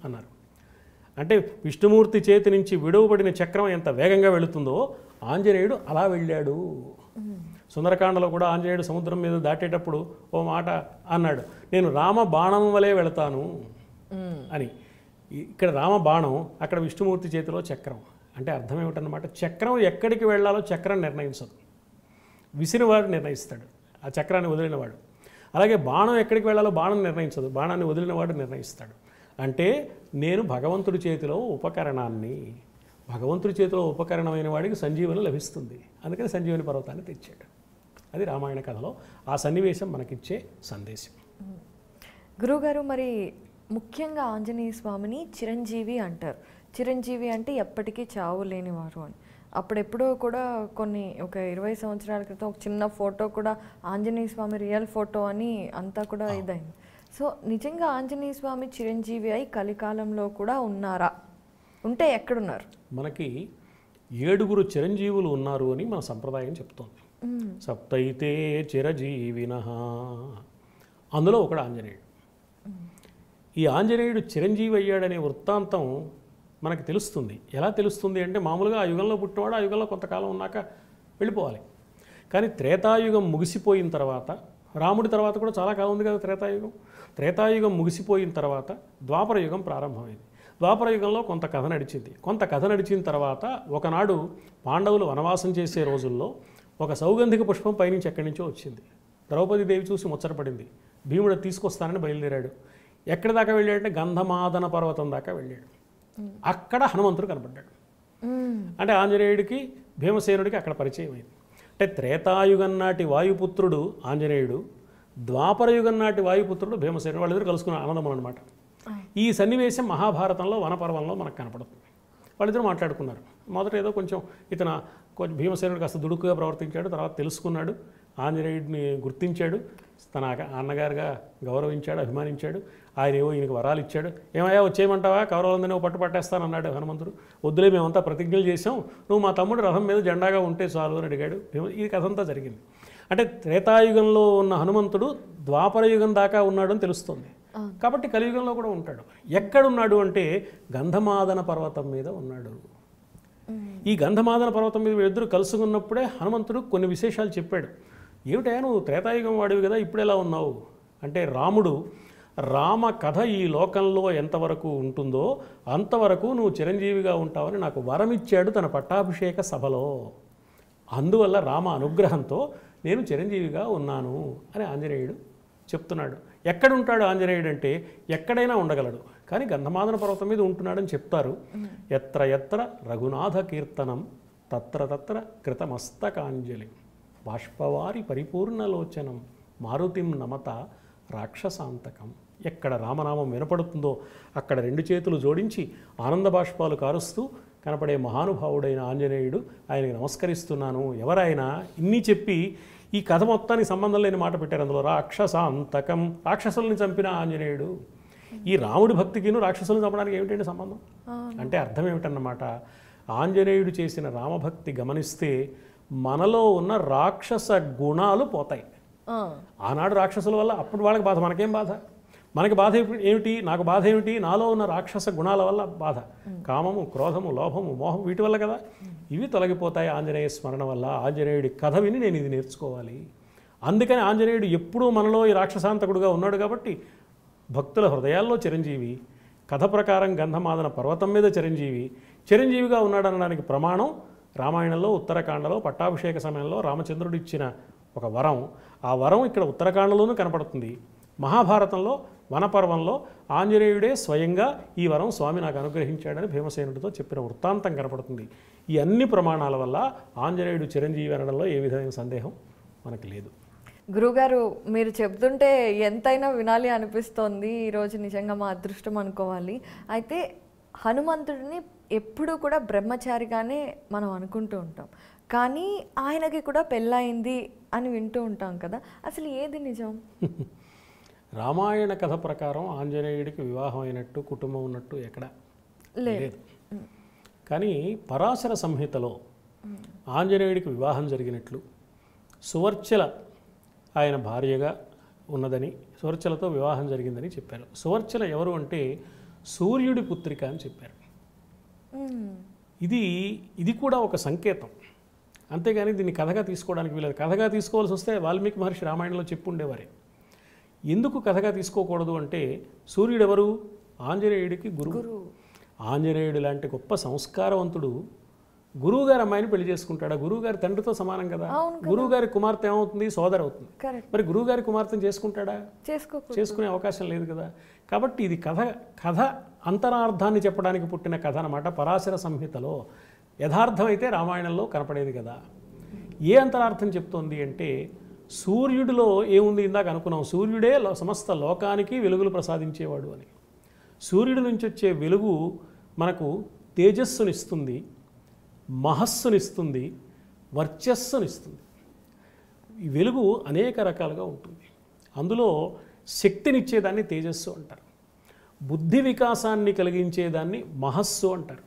అన్నారు. అంటే విష్ణుమూర్తి చేతి నుంచి విడువబడిన చక్రం ఎంత వేగంగా వెళుతుందో ఆంజనేయుడు అలా వెళ్ళాడు. సుందరకాండలో కూడా ఆంజనేయుడు సముద్రం మీద దాటేటప్పుడు ఓ మాట అన్నాడు, నేను రామ బాణం వలె వెళతాను అని. ఇక్కడ రామ బాణం, అక్కడ విష్ణుమూర్తి చేతిలో చక్రం. అంటే అర్థం ఏమిటన్నమాట, చక్రం ఎక్కడికి వెళ్ళాలో చక్రం నిర్ణయించదు, విసిరివాడు నిర్ణయిస్తాడు, ఆ చక్రాన్ని వదిలినవాడు. అలాగే బాణం ఎక్కడికి వెళ్ళాలో బాణం నిర్ణయించదు, బాణాన్ని వదిలినవాడు నిర్ణయిస్తాడు. అంటే నేను భగవంతుడి చేతిలో ఉపకరణాన్ని, భగవంతుడి చేతిలో ఉపకరణమైన వాడికి సంజీవని లభిస్తుంది. అందుకని సంజీవని పర్వతాన్ని తెచ్చాడు. అది రామాయణ కథలో ఆ సన్నివేశం మనకిచ్చే సందేశం. గురువుగారు, మరి ముఖ్యంగా ఆంజనేయ స్వామిని చిరంజీవి అంటారు. చిరంజీవి అంటే ఎప్పటికీ చావు లేనివారు అని. అప్పుడెప్పుడో కూడా ఒక 20 సంవత్సరాల క్రితం ఒక చిన్న ఫోటో కూడా ఆంజనేయ స్వామి రియల్ ఫోటో అని అంతా కూడా ఇదైంది. సో నిజంగా ఆంజనేయ స్వామి చిరంజీవి అయి కలికాలంలో కూడా ఉన్నారా? ఉంటే ఎక్కడున్నారు? మనకి 7 చిరంజీవులు ఉన్నారు అని మన సంప్రదాయం చెప్తోంది. సప్తైతే చిరజీవినః, అందులో ఒకడు ఆంజనేయుడు. ఈ ఆంజనేయుడు చిరంజీవి అయ్యాడనే వృత్తాంతం మనకు తెలుస్తుంది. ఎలా తెలుస్తుంది అంటే, మామూలుగా ఆ యుగంలో పుట్టినవాడు ఆ యుగంలో కొంతకాలం ఉన్నాక వెళ్ళిపోవాలి. కానీ త్రేతాయుగం ముగిసిపోయిన తర్వాత, రాముడి తర్వాత కూడా చాలా కాలం ఉంది కదా త్రేతాయుగం. త్రేతాయుగం ముగిసిపోయిన తర్వాత ద్వాపర యుగం ప్రారంభమైంది. ద్వాపర యుగంలో కొంత కథ నడిచింది. కొంత కథ నడిచిన తర్వాత ఒకనాడు పాండవులు వనవాసం చేసే రోజుల్లో ఒక సౌగంధిక పుష్పం పైనుంచి ఎక్కడి నుంచో వచ్చింది. ద్రౌపదీదేవి చూసి ముచ్చటపడింది. భీముడు తీసుకొస్తానని బయలుదేరాడు. ఎక్కడి దాకా వెళ్ళాడంటే గంధమాదన పర్వతం దాకా వెళ్ళాడు. అక్కడ హనుమంతుడు కనపడ్డాడు. అంటే ఆంజనేయుడికి భీమసేనుడికి అక్కడ పరిచయం అయింది. అంటే త్రేతాయుగం నాటి వాయుపుత్రుడు ఆంజనేయుడు, ద్వాపరయుగం నాటి వాయుపుత్రుడు భీమసేనుడు, వాళ్ళిద్దరు కలుసుకున్న ఆనందం అనమాట. ఈ సన్నివేశం మహాభారతంలో వనపర్వంలో మనకు కనపడుతుంది. వాళ్ళిద్దరూ మాట్లాడుకున్నారు. మొదట ఏదో కొంచెం భీమసేనుడు కాస్త దుడుకుగా ప్రవర్తించాడు. తర్వాత తెలుసుకున్నాడు, ఆంజనేయుడిని గుర్తించాడు, తన అన్నగారుగా గౌరవించాడు, అభిమానించాడు. ఆయన ఏవో ఈయనకు వరాలు ఇచ్చాడు. ఏమయ్యా వచ్చేయమంటావా, కౌరవులందరినీ పట్టు పట్టేస్తానన్నాడు హనుమంతుడు. వద్దులే, మేమంతా ప్రతిజ్ఞలు చేసాం, నువ్వు మా తమ్ముడు రథం మీద జెండాగా ఉంటే చాలు అని అడిగాడు. ఈ కథ అంతా జరిగింది. అంటే త్రేతాయుగంలో ఉన్న హనుమంతుడు ద్వాపరయుగం దాకా ఉన్నాడు అని తెలుస్తుంది. కాబట్టి కలియుగంలో కూడా ఉంటాడు. ఎక్కడున్నాడు అంటే గంధమాదన పర్వతం మీద ఉన్నాడు. ఈ గంధమాదన పర్వతం మీద వీళ్ళిద్దరూ కలుసుకున్నప్పుడే హనుమంతుడు కొన్ని విశేషాలు చెప్పాడు. ఏమిటయా నువ్వు త్రేతాయుగం వాడివి కదా, ఇప్పుడు ఎలా ఉన్నావు అంటే, రామ కథ ఈ లోకంలో ఎంతవరకు ఉంటుందో అంతవరకు నువ్వు చిరంజీవిగా ఉంటావని నాకు వరమిచ్చాడు తన పట్టాభిషేక సభలో. అందువల్ల రామ అనుగ్రహంతో నేను చిరంజీవిగా ఉన్నాను అని ఆంజనేయుడు చెప్తున్నాడు. ఎక్కడుంటాడు ఆంజనేయుడు అంటే, ఎక్కడైనా ఉండగలడు, కానీ గంధమాదన పర్వతం మీద ఉంటున్నాడని చెప్తారు. ఎత్ర ఎత్ర రఘునాథ కీర్తనం తత్ర తత్ర కృతమస్తకాంజలి బాష్పవారి పరిపూర్ణలోచనం మారుతిం నమత రాక్షసాంతకం. ఎక్కడ రామనామం వినపడుతుందో అక్కడ 2 చేతులు జోడించి ఆనంద బాష్పాలు కారుస్తూ కనపడే మహానుభావుడైన ఆంజనేయుడు, ఆయనకి నమస్కరిస్తున్నాను. ఎవరైనా ఇన్ని చెప్పి ఈ కథ మొత్తానికి సంబంధం లేని మాట పెట్టారు అందులో. రాక్షసాంతకం, రాక్షసుల్ని చంపిన ఆంజనేయుడు. ఈ రాముడి భక్తికిను రాక్షసులను చంపడానికి ఏమిటంటే సంబంధం అంటే, అర్థం ఏమిటన్నమాట, ఆంజనేయుడు చేసిన రామభక్తి గమనిస్తే మనలో ఉన్న రాక్షస గుణాలు పోతాయి. ఆనాడు రాక్షసుల వల్ల అప్పుడు వాళ్ళకి బాధ, మనకేం బాధ? మనకి బాధ ఏమిటి? నాకు బాధ ఏమిటి? నాలో ఉన్న రాక్షస గుణాల వల్ల బాధ. కామము, క్రోధము, లోభము, మోహం, వీటి వల్ల కదా. ఇవి తొలగిపోతాయి ఆంజనేయ స్మరణ వల్ల. ఆంజనేయుడి కథ విని నేను ఇది నేర్చుకోవాలి. అందుకని ఆంజనేయుడు ఎప్పుడూ మనలో ఈ రాక్షసాంతకుడుగా ఉన్నాడు కాబట్టి భక్తుల హృదయాల్లో చిరంజీవి, కథ ప్రకారం గంధమాదన పర్వతం మీద చిరంజీవిగా ఉన్నాడు అనడానికి ప్రమాణం రామాయణంలో ఉత్తరాఖండలో పట్టాభిషేక సమయంలో రామచంద్రుడు ఇచ్చిన ఒక వరం. ఆ వరం ఇక్కడ ఉత్తరాఖండలోనూ కనపడుతుంది. మహాభారతంలో వనపర్వంలో ఆంజనేయుడే స్వయంగా ఈ వరం స్వామి నాకు అనుగ్రహించాడని భీమసేనుడితో చెప్పిన వృత్తాంతం కనపడుతుంది. ఈ అన్ని ప్రమాణాల వల్ల ఆంజనేయుడు చిరంజీవి అనడంలో ఏ విధమైన సందేహం మనకు లేదు. గురుగారు, మీరు చెప్తుంటే ఎంతైనా వినాలి అనిపిస్తోంది. ఈరోజు నిజంగా మా అదృష్టం అనుకోవాలి. అయితే హనుమంతుడిని ఎప్పుడూ కూడా బ్రహ్మచారిగానే మనం అనుకుంటూ ఉంటాం, కానీ ఆయనకి కూడా పెళ్ళయింది అని వింటూ ఉంటాం కదా. అసలు ఏది నిజం? రామాయణ కథ ప్రకారం ఆంజనేయుడికి వివాహం అయినట్టు, కుటుంబం ఉన్నట్టు ఎక్కడ లేదు. కానీ పరాశర సంహితలో ఆంజనేయుడికి వివాహం జరిగినట్లు, సువర్చల ఆయన భార్యగా ఉన్నదని, సువర్చలతో వివాహం జరిగిందని చెప్పారు. సువర్చల ఎవరు అంటే సూర్యుడి పుత్రిక అని చెప్పారు. ఇది కూడా ఒక సంకేతం, అంతేగాని దీన్ని కథగా తీసుకోవడానికి వీలేదు. కథగా తీసుకోవాల్సి వస్తే వాల్మీకి మహర్షి రామాయణంలో చెప్పుండేవారే. ఎందుకు కథగా తీసుకోకూడదు అంటే సూర్యుడు ఎవరు? ఆంజనేయుడికి గురువు. ఆంజనేయుడు లాంటి గొప్ప సంస్కారవంతుడు గురువుగారి అమ్మాయిని పెళ్లి చేసుకుంటాడు. గురువుగారి తండ్రితో సమానం కదా. గురువుగారి కుమార్తె ఏమవుతుంది? సోదరు అవుతుంది. మరి గురువుగారి కుమార్తెను చేసుకుంటాడా? చేసుకునే అవకాశం లేదు కదా. కాబట్టి ఇది కథ అంతరార్థాన్ని చెప్పడానికి పుట్టిన కథ అన్నమాట. పరాశర సంహితలో యథార్థమైతే రామాయణంలో కనపడేది కదా. ఏ అంతరార్థం చెప్తోంది అంటే సూర్యుడిలో ఏముంది? ఇందాక అనుకున్నాం, సూర్యుడే సమస్త లోకానికి వెలుగులు ప్రసాదించేవాడు అని. సూర్యుడి నుంచి వచ్చే వెలుగు మనకు తేజస్సునిస్తుంది, మహస్సునిస్తుంది, వర్చస్సునిస్తుంది. ఈ వెలుగు అనేక రకాలుగా ఉంటుంది. అందులో శక్తినిచ్చేదాన్ని తేజస్సు అంటారు, బుద్ధి వికాసాన్ని కలిగించేదాన్ని మహస్సు అంటారు,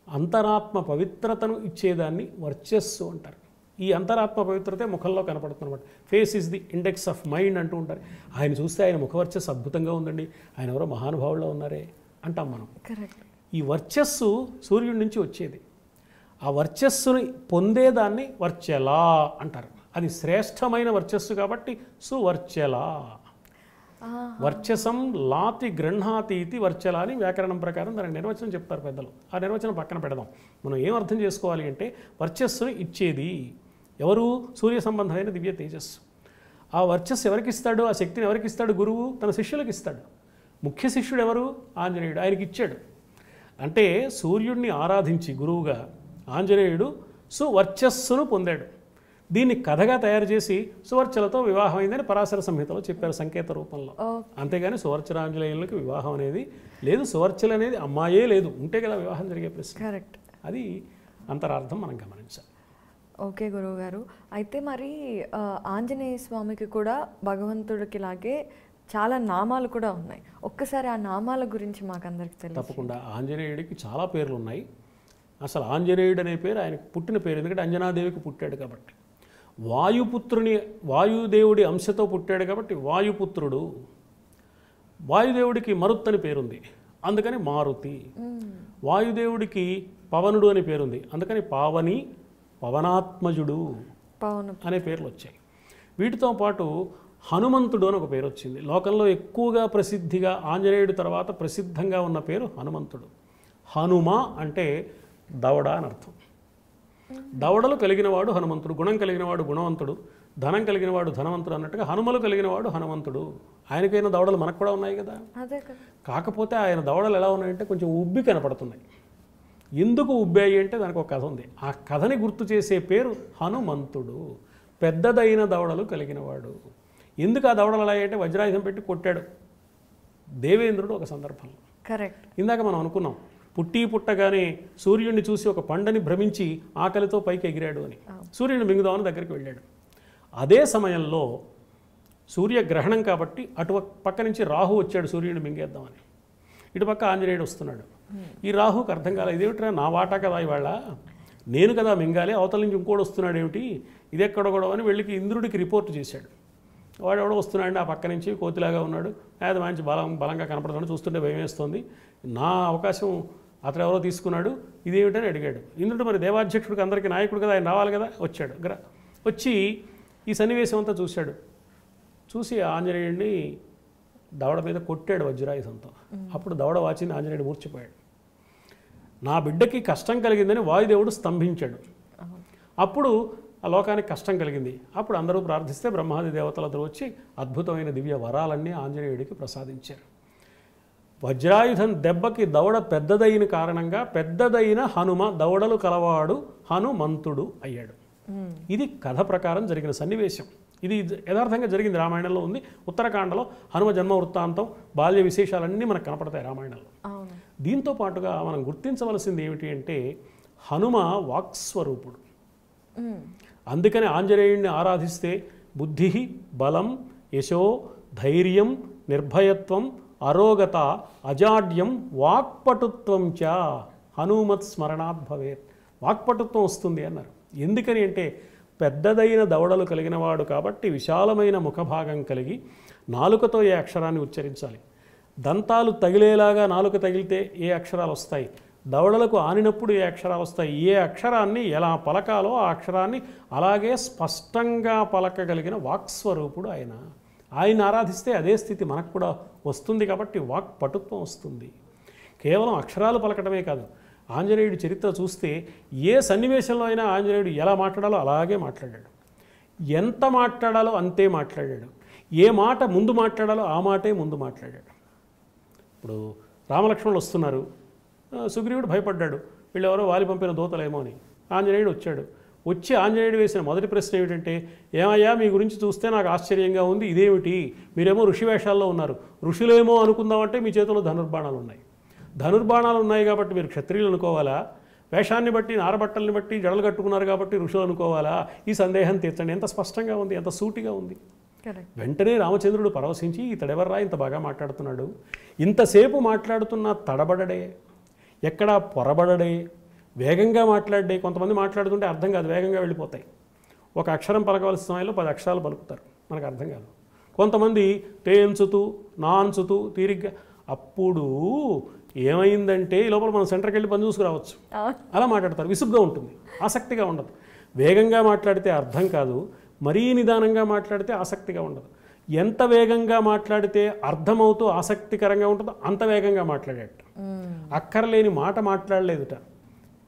అంతరాత్మ పవిత్రతను ఇచ్చేదాన్ని వర్చస్సు అంటారు. ఈ అంతరాత్మ పవిత్రతే ముఖంలో కనపడుతున్నమాట. Face is the index of mind అంటూ ఉంటారు. ఆయన చూస్తే ఆయన ముఖవర్చస్సు అద్భుతంగా ఉందండి, ఆయన ఎవరో మహానుభావుల్లో ఉన్నారే అంటాం మనం. ఈ వర్చస్సు సూర్యుడి నుంచి వచ్చేది. ఆ వర్చస్సుని పొందేదాన్ని వర్చల అంటారు. అది శ్రేష్టమైన వర్చస్సు కాబట్టి సువర్చల. వర్చసం లాతి గృహాతి ఇది వర్చల అని వ్యాకరణం ప్రకారం దానికి నిర్వచనం చెప్తారు పెద్దలు. ఆ నిర్వచనం పక్కన పెడదాం. మనం ఏం అర్థం చేసుకోవాలి అంటే వర్చస్సుని ఇచ్చేది ఎవరు? సూర్య సంబంధమైన దివ్య తేజస్సు. ఆ వర్చస్సు ఎవరికి ఇస్తాడు? ఆ శక్తిని ఎవరికి ఇస్తాడు? గురువు తన శిష్యులకు ఇస్తాడు. ముఖ్య శిష్యుడు ఎవరు? ఆంజనేయుడు. ఆయనకి ఇచ్చాడు. అంటే సూర్యుడిని ఆరాధించి గురువుగా ఆంజనేయుడు సువర్చస్సును పొందాడు. దీన్ని కథగా తయారు చేసి సువర్చలతో వివాహం అయిందని పరాశర సంహితలో చెప్పారు సంకేత రూపంలో. అంతేగాని సువర్చరాంజనేయులకి వివాహం అనేది లేదు. సువర్చల అనేది అమ్మాయే లేదు, ఉంటే కదా వివాహం జరిగే ప్రశ్న. కరెక్ట్. అది అంతరార్థం మనం గమనించాలి. ఓకే గురువుగారు, అయితే మరి ఆంజనేయ స్వామికి కూడా భగవంతుడికి లాగే చాలా నామాలు కూడా ఉన్నాయి. ఒక్కసారి ఆ నామాల గురించి మాకు అందరికి తెలియదు. తప్పకుండా. ఆంజనేయుడికి చాలా పేర్లు ఉన్నాయి. అసలు ఆంజనేయుడు అనే పేరు ఆయనకు పుట్టిన పేరు, ఎందుకంటే అంజనాదేవికి పుట్టాడు కాబట్టి. వాయుదేవుడి అంశతో పుట్టాడు కాబట్టి వాయుపుత్రుడు. వాయుదేవుడికి మరుత్ అని పేరుంది, అందుకని మారుతి. వాయుదేవుడికి పవనుడు అని పేరుంది, అందుకని పావని, పవనాత్మజుడు అనే పేర్లు వచ్చాయి. వీటితో పాటు హనుమంతుడు అని ఒక పేరు వచ్చింది. లోకంలో ఎక్కువగా ప్రసిద్ధిగా ఆంజనేయుడి తర్వాత ప్రసిద్ధంగా ఉన్న పేరు హనుమంతుడు. హనుమ అంటే దవడ అని అర్థం. దవడలు కలిగినవాడు హనుమంతుడు, గుణం కలిగినవాడు గుణవంతుడు, ధనం కలిగినవాడు ధనవంతుడు అన్నట్టుగా హనుమలు కలిగినవాడు హనుమంతుడు. ఆయనకైనా దవడలు మనకు కూడా ఉన్నాయి కదా. కాకపోతే ఆయన దవడలు ఎలా ఉన్నాయంటే కొంచెం ఉబ్బి కనపడుతున్నాయి. ఎందుకు ఉబ్బాయి అంటే దానికి ఒక కథ ఉంది. ఆ కథని గుర్తు చేసే పేరు హనుమంతుడు. పెద్దదైన దవడలు కలిగినవాడు. ఎందుకు ఆ దవడలు అలా అంటే వజ్రాయుధం పెట్టి కొట్టాడు దేవేంద్రుడు ఒక సందర్భంలో. కరెక్ట్. ఇందాక మనం అనుకున్నాం పుట్టగానే సూర్యుడిని చూసి ఒక పండని భ్రమించి ఆకలితో పైకి ఎగిరాడు అని. సూర్యుడిని మింగుదామని దగ్గరికి వెళ్ళాడు. అదే సమయంలో సూర్యగ్రహణం కాబట్టి అటు పక్క నుంచి రాహు వచ్చాడు సూర్యుడిని మింగేద్దామని. ఇటుపక్క ఆంజనేయుడు వస్తున్నాడు. ఈ రాహుకి అర్థం కాలేదు, ఇదేమిట్రా నా వాటా కదా ఇవాళ, నేను కదా మింగాలి, అవతల నుంచి ఇంకోటి వస్తున్నాడు ఏమిటి, ఇది ఎక్కడ గొడవ అని వెళ్ళి ఇంద్రుడికి రిపోర్ట్ చేశాడు. వాడు ఎవడో వస్తున్నాడు, ఆ పక్క నుంచి కోతిలాగా ఉన్నాడు, అది మంచి బలంగా కనపడుతున్నాడు, చూస్తుంటే భయం వేస్తుంది, నా అవకాశం అతడు ఎవరో తీసుకున్నాడు, ఇదేమిటని అడిగాడు. ఇంద్రుడు మరి దేవాధ్యక్షుడికి అందరికీ నాయకుడు కదా, ఆయన రావాలి కదా, వచ్చాడు. వచ్చి ఈ సన్నివేశం అంతా చూశాడు. చూసి ఆంజనేయుడిని దవడ మీద కొట్టాడు వజ్రాయుధంతో. అప్పుడు దవడ వాచింది, ఆంజనేయుడు మూర్చిపోయాడు. నా బిడ్డకి కష్టం కలిగిందని వాయుదేవుడు స్తంభించాడు. అప్పుడు ఆ లోకానికి కష్టం కలిగింది. అప్పుడు అందరూ ప్రార్థిస్తే బ్రహ్మాది దేవతలందరూ వచ్చి అద్భుతమైన దివ్య వరాలన్నీ ఆంజనేయుడికి ప్రసాదించారు. వజ్రాయుధం దెబ్బకి దవడ పెద్దదైన కారణంగా పెద్దదైన హనుమ దవడలు కలవాడు హనుమంతుడు అయ్యాడు. ఇది కథ ప్రకారం జరిగిన సన్నివేశం. ఇది యథార్థంగా జరిగింది, రామాయణంలో ఉంది. ఉత్తరాఖండలో హనుమ జన్మ వృత్తాంతం, బాల్య విశేషాలన్నీ మనకు కనపడతాయి రామాయణంలో. దీంతో పాటుగా మనం గుర్తించవలసింది ఏమిటి అంటే హనుమ వాక్స్వరూపుడు. అందుకని ఆంజనేయుడిని ఆరాధిస్తే బుద్ధి, బలం, యశో, ధైర్యం, నిర్భయత్వం, అరోగత, అజాడ్యం, వాక్పటుత్వం చ హనుమత్ స్మరణాత్ భవేత్. వాక్పటుత్వం వస్తుంది అన్నారు. ఎందుకని అంటే పెద్దదైన దవడలు కలిగిన వాడు కాబట్టి విశాలమైన ముఖభాగం కలిగి నాలుకతో ఏ అక్షరాన్ని ఉచ్చరించాలి, దంతాలు తగిలేలాగా నాలుక తగిలితే ఏ అక్షరాలు వస్తాయి, దవడలకు ఆనినప్పుడు ఏ అక్షరాలు వస్తాయి, ఏ అక్షరాన్ని ఎలా పలకాలో ఆ అక్షరాన్ని అలాగే స్పష్టంగా పలకగలిగిన వాక్స్వరూపుడు ఆయన. ఆయన ఆరాధిస్తే అదే స్థితి మనకు కూడా వస్తుంది కాబట్టి వాక్ పటుత్వం వస్తుంది. కేవలం అక్షరాలు పలకటమే కాదు, ఆంజనేయుడి చరిత్ర చూస్తే ఏ సన్నివేశంలో అయినా ఆంజనేయుడు ఎలా మాట్లాడాలో అలాగే మాట్లాడాడు, ఎంత మాట్లాడాలో అంతే మాట్లాడాడు, ఏ మాట ముందు మాట్లాడాలో ఆ మాటే ముందు మాట్లాడాడు. ఇప్పుడు రామలక్ష్మణులు వస్తున్నారు, సుగ్రీవుడు భయపడ్డాడు, వీళ్ళెవరో వాలి పంపిన దూతలేమో అని. ఆంజనేయుడు వచ్చాడు. వచ్చి ఆంజనేయుడు వేసిన మొదటి ప్రశ్న ఏమిటంటే, ఏమయ్యా మీ గురించి చూస్తే నాకు ఆశ్చర్యంగా ఉంది, ఇదేమిటి, మీరేమో ఋషి వేషాల్లో ఉన్నారు, ఋషులేమో అనుకుందామంటే మీ చేతిలో ధనుర్బాణాలు ఉన్నాయి, ధనుర్బాణాలు ఉన్నాయి కాబట్టి మీరు క్షత్రియులు అనుకోవాలా, వేషాన్ని బట్టి నారబట్టల్ని బట్టి జడలు కట్టుకున్నారు కాబట్టి ఋషులు అనుకోవాలా, ఈ సందేహం తీర్చండి. ఎంత స్పష్టంగా ఉంది, ఎంత సూటిగా ఉంది. వెంటనే రామచంద్రుడు పరవశించి ఇతడెవర్రా ఇంత బాగా మాట్లాడుతున్నాడు, ఇంతసేపు మాట్లాడుతున్న తడబడడే, ఎక్కడా పొరబడడే, వేగంగా మాట్లాడే. కొంతమంది మాట్లాడుతుంటే అర్థం కాదు, వేగంగా వెళ్ళిపోతాయి. ఒక అక్షరం పలకవలసిన సమయంలో 10 అక్షరాలు పలుకుతారు, మనకు అర్థం కాదు. కొంతమంది తేంచుతూ నాంచుతూ తీరిగ్గా. అప్పుడు ఏమైందంటే ఈ లోపల మనం సెంటర్కి వెళ్ళి పని చూసుకురావచ్చు, అలా మాట్లాడతారు. విసుగ్గా ఉంటుంది, ఆసక్తిగా ఉండదు. వేగంగా మాట్లాడితే అర్థం కాదు, మరీ నిదానంగా మాట్లాడితే ఆసక్తిగా ఉండదు. ఎంత వేగంగా మాట్లాడితే అర్థమవుతూ ఆసక్తికరంగా ఉంటుందో అంత వేగంగా మాట్లాడేట, అక్కర్లేని మాట మాట్లాడలేదుట.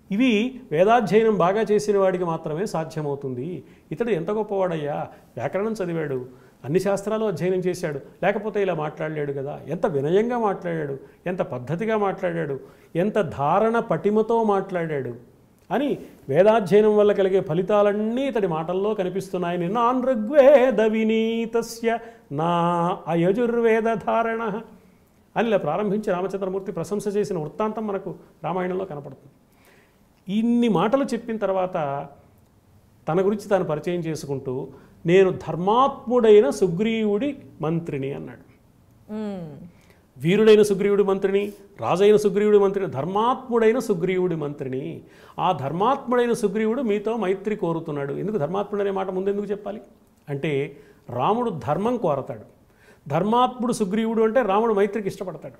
ఇవి వేదాధ్యయనం బాగా చేసిన వాడికి మాత్రమే సాధ్యమవుతుంది. ఇతడు ఎంత గొప్పవాడయ్యా, వ్యాకరణం చదివాడు, అన్ని శాస్త్రాలు అధ్యయనం చేశాడు, లేకపోతే ఇలా మాట్లాడలేడు కదా. ఎంత వినయంగా మాట్లాడాడు, ఎంత పద్ధతిగా మాట్లాడాడు, ఎంత ధారణ పటిమతో మాట్లాడాడు అని వేదాధ్యయనం వల్ల కలిగే ఫలితాలన్నీ ఇతడి మాటల్లో కనిపిస్తున్నాయని. నాన్ ఋగ్వేద వినీతస్య నా అయజుర్వేద ధారణ అని ఇలా ప్రారంభించి రామచంద్రమూర్తి ప్రశంస చేసిన వృత్తాంతం మనకు రామాయణంలో కనపడుతుంది. ఇన్ని మాటలు చెప్పిన తర్వాత తన గురించి తాను పరిచయం చేసుకుంటూ నేను ధర్మాత్ముడైన సుగ్రీవుడి మంత్రిని అన్నాడు. వీరుడైన సుగ్రీవుడి మంత్రిని, రాజైన సుగ్రీవుడి మంత్రిని, ధర్మాత్ముడైన సుగ్రీవుడి మంత్రిని. ఆ ధర్మాత్ముడైన సుగ్రీవుడు మీతో మైత్రి కోరుతున్నాడు. ఎందుకు ధర్మాత్ముడనే మాట ముందెందుకు చెప్పాలి అంటే రాముడు ధర్మం కోరతాడు. ధర్మాత్ముడు సుగ్రీవుడు అంటే రాముడు మైత్రికి ఇష్టపడతాడు.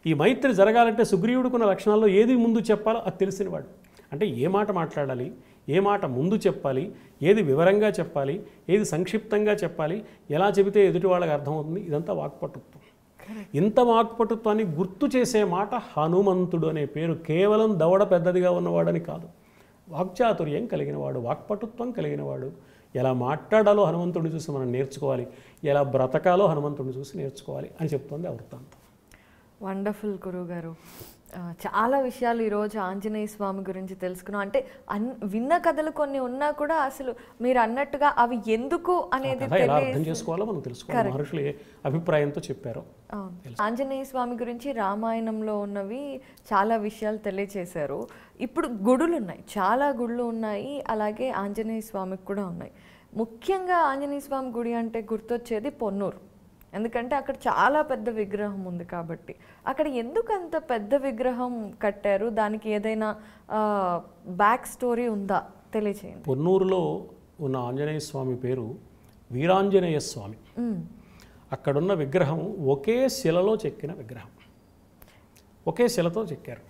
ఈ మైత్రి జరగాలంటే సుగ్రీవుడుకున్న లక్షణాల్లో ఏది ముందు చెప్పాలో అది తెలిసినవాడు. అంటే ఏ మాట మాట్లాడాలి, ఏ మాట ముందు చెప్పాలి, ఏది వివరంగా చెప్పాలి, ఏది సంక్షిప్తంగా చెప్పాలి, ఎలా చెబితే ఎదుటి వాళ్ళకి అర్థమవుతుంది, ఇదంతా వాక్పటుత్వం. ఇంత వాక్పటుత్వాన్ని గుర్తు చేసే మాట హనుమంతుడు అనే పేరు. కేవలం దవడ పెద్దదిగా ఉన్నవాడని కాదు, వాక్చాతుర్యం కలిగినవాడు, వాక్పటుత్వం కలిగినవాడు. ఎలా మాట్లాడాలో హనుమంతుడిని చూసి మనం నేర్చుకోవాలి, ఎలా బ్రతకాలో హనుమంతుడిని చూసి నేర్చుకోవాలి అని చెప్తోంది ఆ వృత్తాంతం. వండర్ఫుల్ గురువుగారు, చాలా విషయాలు ఈరోజు ఆంజనేయ స్వామి గురించి తెలుసుకున్నాం. అంటే విన్న కథలు కొన్ని ఉన్నా కూడా అసలు మీరు అన్నట్టుగా అవి ఎందుకు అనేది అర్థం చేసుకోవాలో మనం తెలుసుకోవాలి, మహర్షులు ఏ అభిప్రాయంతో చెప్పారో. ఆంజనేయ స్వామి గురించి రామాయణంలో ఉన్నవి చాలా విషయాలు తెలియచేశారు. ఇప్పుడు గుడులు ఉన్నాయి, చాలా గుళ్ళు ఉన్నాయి, అలాగే ఆంజనేయ స్వామికి కూడా ఉన్నాయి. ముఖ్యంగా ఆంజనేయ స్వామి గుడి అంటే గుర్తొచ్చేది పొన్నూరు. ఎందుకంటే అక్కడ చాలా పెద్ద విగ్రహం ఉంది కాబట్టి. అక్కడ ఎందుకు అంత పెద్ద విగ్రహం కట్టారు? దానికి ఏదైనా బ్యాక్ స్టోరీ ఉందా? తెలియచేయండి. పొన్నూరులో ఉన్న ఆంజనేయ స్వామి పేరు వీరాంజనేయ స్వామి. అక్కడున్న విగ్రహం ఒకే శిలలో చెక్కిన విగ్రహం, ఒకే శిలతో చెక్కారు.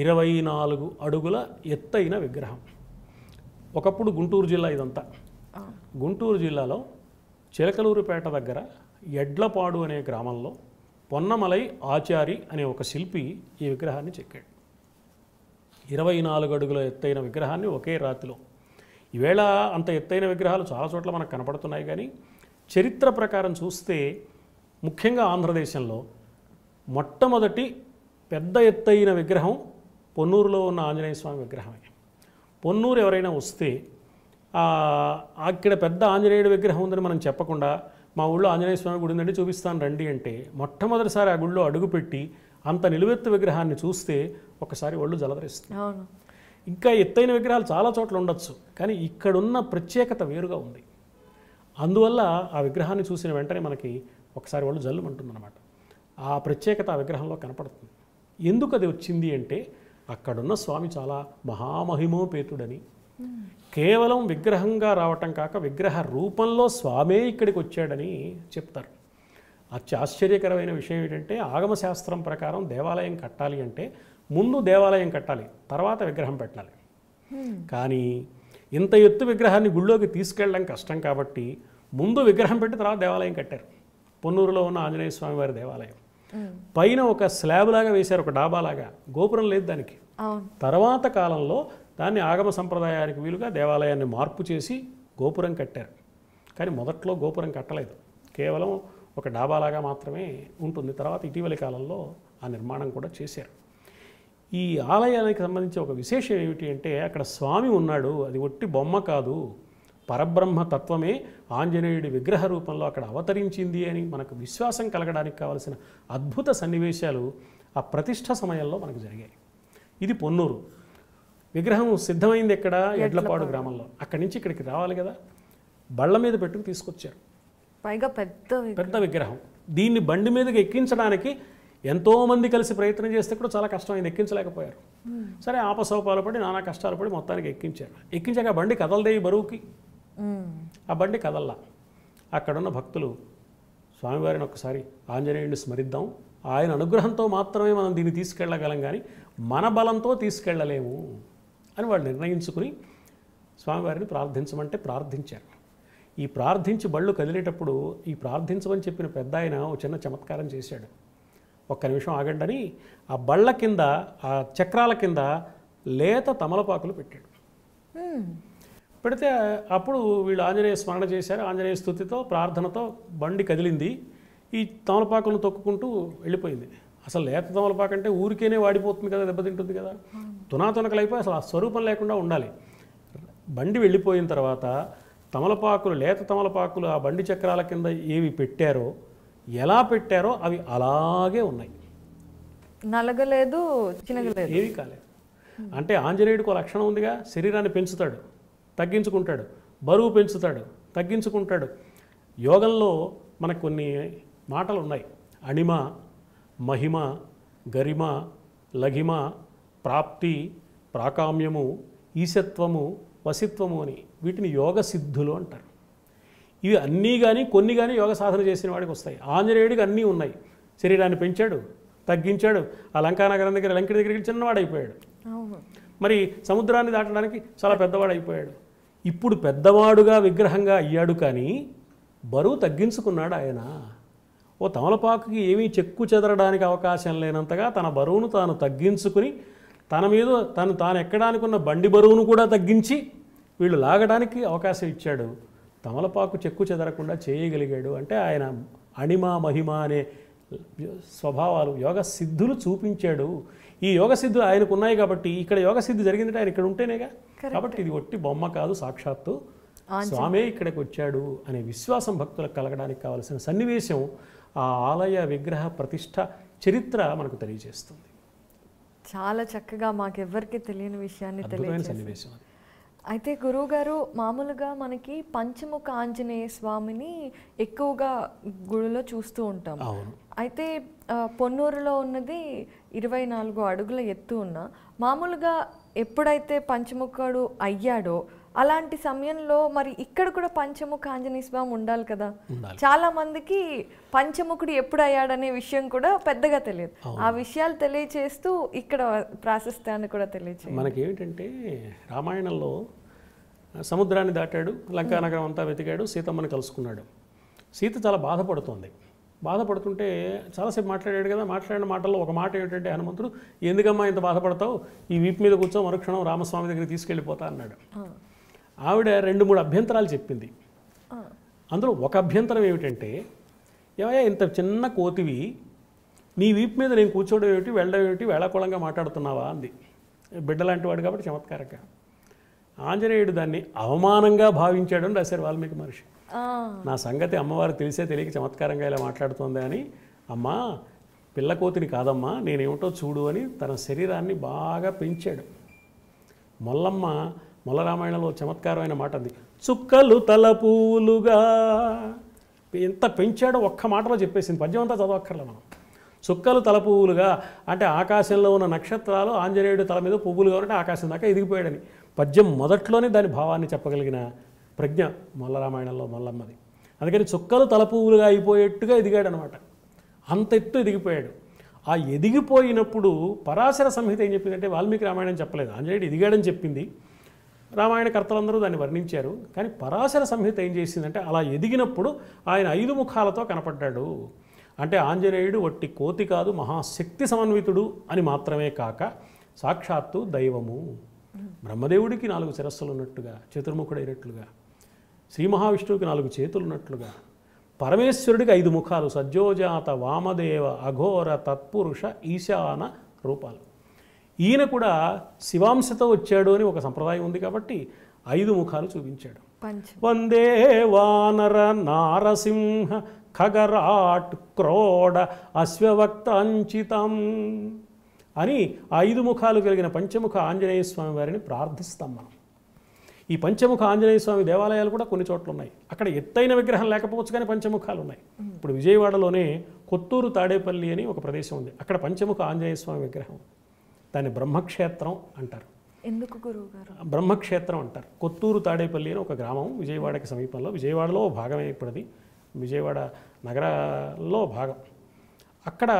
24 అడుగుల ఎత్తైన విగ్రహం. ఒకప్పుడు గుంటూరు జిల్లా ఇదంతా. గుంటూరు జిల్లాలో చిలకలూరుపేట దగ్గర ఎడ్లపాడు అనే గ్రామంలో పొన్నమలై ఆచారి అనే ఒక శిల్పి ఈ విగ్రహాన్ని చెక్కాడు. 24 అడుగుల ఎత్తైన విగ్రహాన్ని ఒకే రాతిలో. ఈవేళ అంత ఎత్తైన విగ్రహాలు చాలా చోట్ల మనకు కనపడుతున్నాయి, కానీ చరిత్ర ప్రకారం చూస్తే ముఖ్యంగా ఆంధ్రదేశంలో మొట్టమొదటి పెద్ద ఎత్తైన విగ్రహం పొన్నూరులో ఉన్న ఆంజనేయ స్వామి విగ్రహమే. పొన్నూరు ఎవరైనా వస్తే అక్కడ పెద్ద ఆంజనేయుడి విగ్రహం ఉందని మనం చెప్పకుండా మా ఊళ్ళో ఆంజనేయ స్వామి గుడి ఉందండి చూపిస్తాను రండి అంటే, మొట్టమొదటిసారి ఆ గుడిలో అడుగుపెట్టి అంత నిలువెత్తు విగ్రహాన్ని చూస్తే ఒకసారి ఒళ్ళు జలధరిస్తుంది. ఇంకా ఎత్తైన విగ్రహాలు చాలా చోట్ల ఉండొచ్చు, కానీ ఇక్కడున్న ప్రత్యేకత వేరుగా ఉంది. అందువల్ల ఆ విగ్రహాన్ని చూసిన వెంటనే మనకి ఒకసారి ఒళ్ళు జల్లుమంటుందన్నమాట. ఆ ప్రత్యేకత ఆ విగ్రహంలో కనపడుతుంది. ఎందుకు అది వచ్చింది అంటే, అక్కడున్న స్వామి చాలా మహామహిమోపేతుడని, కేవలం విగ్రహంగా రావటం కాక విగ్రహ రూపంలో స్వామే ఇక్కడికి వచ్చాడని చెప్తారు. ఆశ్చర్యకరమైన విషయం ఏంటంటే, ఆగమశాస్త్రం ప్రకారం దేవాలయం కట్టాలి అంటే ముందు దేవాలయం కట్టాలి, తర్వాత విగ్రహం పెట్టాలి. కానీ ఇంత ఎత్తు విగ్రహాన్ని గుళ్ళోకి తీసుకెళ్ళడం కష్టం కాబట్టి ముందు విగ్రహం పెట్టి తర్వాత దేవాలయం కట్టారు. పొన్నూరులో ఉన్న ఆంజనేయ స్వామి వారి దేవాలయం పైన ఒక స్లాబ్ లాగా వేశారు, ఒక డాబాలాగా, గోపురం లేదు దానికి. తర్వాత కాలంలో దాన్ని ఆగమ సంప్రదాయానికి వీలుగా దేవాలయాన్ని మార్పు చేసి గోపురం కట్టారు. కానీ మొదట్లో గోపురం కట్టలేదు, కేవలం ఒక డాబాలాగా మాత్రమే ఉంటుంది. తర్వాత ఇటీవలి కాలంలో ఆ నిర్మాణం కూడా చేశారు. ఈ ఆలయానికి సంబంధించి ఒక విశేషం ఏమిటి అంటే, అక్కడ స్వామి ఉన్నాడు, అది ఒట్టి బొమ్మ కాదు, పరబ్రహ్మ తత్వమే ఆంజనేయుడి విగ్రహ రూపంలో అక్కడ అవతరించింది అని మనకు విశ్వాసం కలగడానికి కావలసిన అద్భుత సన్నివేశాలు ఆ ప్రతిష్ఠ సమయంలో మనకు జరిగాయి. ఇది పొన్నూరు. విగ్రహం సిద్ధమైంది ఎక్కడ? ఎడ్లపాడు గ్రామంలో. అక్కడి నుంచి ఇక్కడికి రావాలి కదా, బళ్ళ మీద పెట్టుకు తీసుకొచ్చారు. పైగా పెద్ద విగ్రహం. దీన్ని బండి మీదకి ఎక్కించడానికి ఎంతోమంది కలిసి ప్రయత్నం చేస్తే కూడా చాలా కష్టమైంది, ఎక్కించలేకపోయారు. సరే ఆపసోపాలు పడి నానా కష్టాలు పడి మొత్తానికి ఎక్కించారు. ఎక్కించాక ఆ బండి కదలదే, ఈ బరువుకి ఆ బండి కదల్లా. అక్కడున్న భక్తులు స్వామివారిని ఒకసారి ఆంజనేయుడిని స్మరిద్దాం, ఆయన అనుగ్రహంతో మాత్రమే మనం దీన్ని తీసుకెళ్ళగలం, కానీ మన బలంతో తీసుకెళ్ళలేము అని వాళ్ళు నిర్ణయించుకుని స్వామివారిని ప్రార్థించమంటే ప్రార్థించారు. ఈ ప్రార్థించి బళ్ళు కదిలేటప్పుడు ఈ ప్రార్థించమని చెప్పిన పెద్ద ఆయన ఒక చిన్న చమత్కారం చేశాడు. ఒక్క నిమిషం ఆగండి అని ఆ బళ్ళ కింద, ఆ చక్రాల కింద లేత తమలపాకులు పెట్టాడు. పెడితే అప్పుడు వీళ్ళు ఆంజనేయ స్మరణ చేశారు. ఆంజనేయ స్తుతితో ప్రార్థనతో బండి కదిలింది. ఈ తమలపాకులను తొక్కుకుంటూ వెళ్ళిపోయింది. అసలు లేత తమలపాకు అంటే ఊరికేనే వాడిపోతుంది కదా, దెబ్బతింటుంది కదా, తునాతునకలైపోయి అసలు ఆ స్వరూపం లేకుండా ఉండాలి. బండి వెళ్ళిపోయిన తర్వాత తమలపాకులు, లేత తమలపాకులు ఆ బండి చక్రాల కింద ఏవి పెట్టారో, ఎలా పెట్టారో అవి అలాగే ఉన్నాయి, నలగలేదు, చినగలేదు, ఏవి కాలేదు. అంటే ఆంజనేయుడికి ఒక లక్షణం ఉందిగా, శరీరాన్ని పెంచుతాడు, తగ్గించుకుంటాడు, బరువు పెంచుతాడు, తగ్గించుకుంటాడు. యోగంలో మనకు కొన్ని మాటలు ఉన్నాయి, అణిమ, మహిమ, గరిమ, లఘిమ, ప్రాప్తి, ప్రాకామ్యము, ఈశత్వము, వసిత్వము అని వీటిని యోగ సిద్ధులు అంటారు. ఇవి అన్నీ కానీ కొన్ని కానీ యోగ సాధన చేసిన వాడికి వస్తాయి. ఆంజనేయుడికి అన్నీ ఉన్నాయి. శరీరాన్ని పెంచాడు, తగ్గించాడు, ఆ లంకానగరం దగ్గర లంకిడి దగ్గరికి చిన్నవాడైపోయాడు, మరి సముద్రాన్ని దాటడానికి చాలా పెద్దవాడైపోయాడు. ఇప్పుడు పెద్దవాడుగా విగ్రహంగా అయ్యాడు, కానీ బరువు తగ్గించుకున్నాడు ఆయన. ఓ తమలపాకుకి ఏమీ చెక్కు చెదరడానికి అవకాశం లేనంతగా తన బరువును తాను తగ్గించుకుని, తన మీద తాను ఎక్కడానికి ఉన్న బండి బరువును కూడా తగ్గించి వీళ్ళు లాగడానికి అవకాశం ఇచ్చాడు. తమలపాకు చెక్కు చెదరకుండా చేయగలిగాడు. అంటే ఆయన అణిమ, మహిమ అనే స్వభావాలు, యోగ సిద్ధులు చూపించాడు. ఈ యోగ సిద్ధులు ఆయనకు ఉన్నాయి కాబట్టి ఇక్కడ యోగ సిద్ధి జరిగిందంటే ఆయన ఇక్కడ ఉంటేనేగా. కాబట్టి ఇది ఒట్టి బొమ్మ కాదు, సాక్షాత్తు స్వామే ఇక్కడికి వచ్చాడు అనే విశ్వాసం భక్తులకు కలగడానికి కావలసిన సన్నివేశం ఆ ఆలయ విగ్రహ ప్రతిష్ట చరిత్ర మనకు తెలియజేస్తుంది. చాలా చక్కగా మాకెవ్వరికి తెలియని విషయాన్ని తెలియజేస్తుంది. సన్నివేశం. అయితే గురువుగారు మామూలుగా మనకి పంచముఖ ఆంజనేయ స్వామిని ఎక్కువగా గుడిలో చూస్తూ ఉంటాం. అయితే పొన్నూరులో ఉన్నది 24 అడుగుల ఎత్తు ఉన్న మామూలుగా ఎప్పుడైతే పంచముఖుడు అయ్యాడో అలాంటి సమయంలో మరి ఇక్కడ కూడా పంచముఖ ఆంజనేయ స్వామి ఉండాలి కదా. చాలా మందికి పంచముఖుడు ఎప్పుడు అయ్యాడనే విషయం కూడా పెద్దగా తెలియదు. ఆ విషయాలు తెలియచేస్తూ ఇక్కడ ప్రాశస్త్యాన్ని కూడా తెలియచేయాలి. మనకేమిటంటే రామాయణంలో సముద్రాన్ని దాటాడు, లంకానగరం అంతా వెతికాడు, సీతమ్మని కలుసుకున్నాడు. సీత చాలా బాధపడుతోంది. బాధపడుతుంటే చాలాసేపు మాట్లాడాడు కదా. మాట్లాడిన మాటల్లో ఒక మాట ఏమిటంటే హనుమంతుడు, ఎందుకమ్మా ఇంత బాధపడతావు, ఈ వీపు మీద కూర్చో మరుక్షణం రామస్వామి దగ్గరికి తీసుకెళ్ళిపోతా అన్నాడు. ఆవిడ 2-3 అభ్యంతరాలు చెప్పింది. అందులో ఒక అభ్యంతరం ఏమిటంటే, ఏమయ్యా ఇంత చిన్న కోతివి, నీ వీపు మీద నేను కూర్చోవడం ఏమిటి, వెళ్ళడం ఏమిటి, వేళాకోళంగా మాట్లాడుతున్నావా అంది. బిడ్డలాంటి వాడు కాబట్టి చమత్కారంగా. ఆంజనేయుడు దాన్ని అవమానంగా భావించాడని రాశారు వాల్మీకి మహర్షి. నా సంగతి అమ్మవారు తెలిసే తెలియక చమత్కారంగా ఇలా మాట్లాడుతోంది అని, అమ్మా పిల్లకోతిని కాదమ్మా నేనేమిటో చూడు అని తన శరీరాన్ని బాగా పెంచాడు. మొల్ల రామాయణంలో చమత్కారమైన మాట అది, చుక్కలు తలపూలుగా ఎంత పెంచాడో ఒక్క మాటలో చెప్పేసింది. పద్యం అంతా చదవక్కర్లే మనం. చుక్కలు తలపువ్వులుగా అంటే ఆకాశంలో ఉన్న నక్షత్రాలు ఆంజనేయుడి తల మీద పువ్వులుగా ఉంటే ఆకాశం దాకా ఎదిగిపోయాడని పద్యం మొదట్లోనే దాని భావాన్ని చెప్పగలిగిన ప్రజ్ఞ మొల్ల రామాయణంలో మొల్లమ్మది. అందుకని చుక్కలు తలపువ్వులుగా అయిపోయేట్టుగా ఎదిగాడనమాట. అంత ఎత్తు ఎదిగిపోయాడు. ఆ ఎదిగిపోయినప్పుడు పరాశర సంహిత ఏం చెప్పిందంటే, వాల్మీకి రామాయణం చెప్పలేదు, ఆంజనేయుడు ఎదిగాడని చెప్పింది. రామాయణ కర్తలందరూ దాన్ని వర్ణించారు. కానీ పరాశర సంహిత ఏం చేసిందంటే, అలా ఎదిగినప్పుడు ఆయన 5 ముఖాలతో కనపడ్డాడు. అంటే ఆంజనేయుడు వట్టి కోతి కాదు, మహాశక్తి సమన్వితుడు అని మాత్రమే కాక సాక్షాత్తు దైవము. బ్రహ్మదేవుడికి 4 శిరస్సులు ఉన్నట్టుగా, చతుర్ముఖుడైనట్లుగా, శ్రీ మహావిష్ణువుకి 4 చేతులు ఉన్నట్లుగా, పరమేశ్వరుడికి 5 ముఖాలు, సజ్జోజాత వామదేవ అఘోర తత్పురుష ఈశాన రూపాలు. ఈయన కూడా శివాంశతో వచ్చాడు అని ఒక సంప్రదాయం ఉంది కాబట్టి 5 ముఖాలు చూపించాడు. వందే వానర నారసింహ ఖగరాట్ క్రోడ అశ్వవక్తాంచితం అని 5 ముఖాలు కలిగిన పంచముఖ ఆంజనేయ స్వామి వారిని ప్రార్థిస్తాం మనం. ఈ పంచముఖ ఆంజనేయ స్వామి దేవాలయాలు కూడా కొన్ని చోట్ల ఉన్నాయి. అక్కడ ఎత్తైన విగ్రహం లేకపోవచ్చు కానీ పంచముఖాలు ఉన్నాయి. ఇప్పుడు విజయవాడలోనే కొత్తూరు తాడేపల్లి అని ఒక ప్రదేశం ఉంది. అక్కడ పంచముఖ ఆంజనేయ స్వామి విగ్రహం, దాన్ని బ్రహ్మక్షేత్రం అంటారు. ఎందుకు గురువుగారు? బ్రహ్మక్షేత్రం అంటారు. కొత్తూరు తాడేపల్లి అని ఒక గ్రామం విజయవాడకి సమీపంలో, విజయవాడలో భాగమే ఇప్పుడది, విజయవాడ నగరంలో భాగం. అక్కడ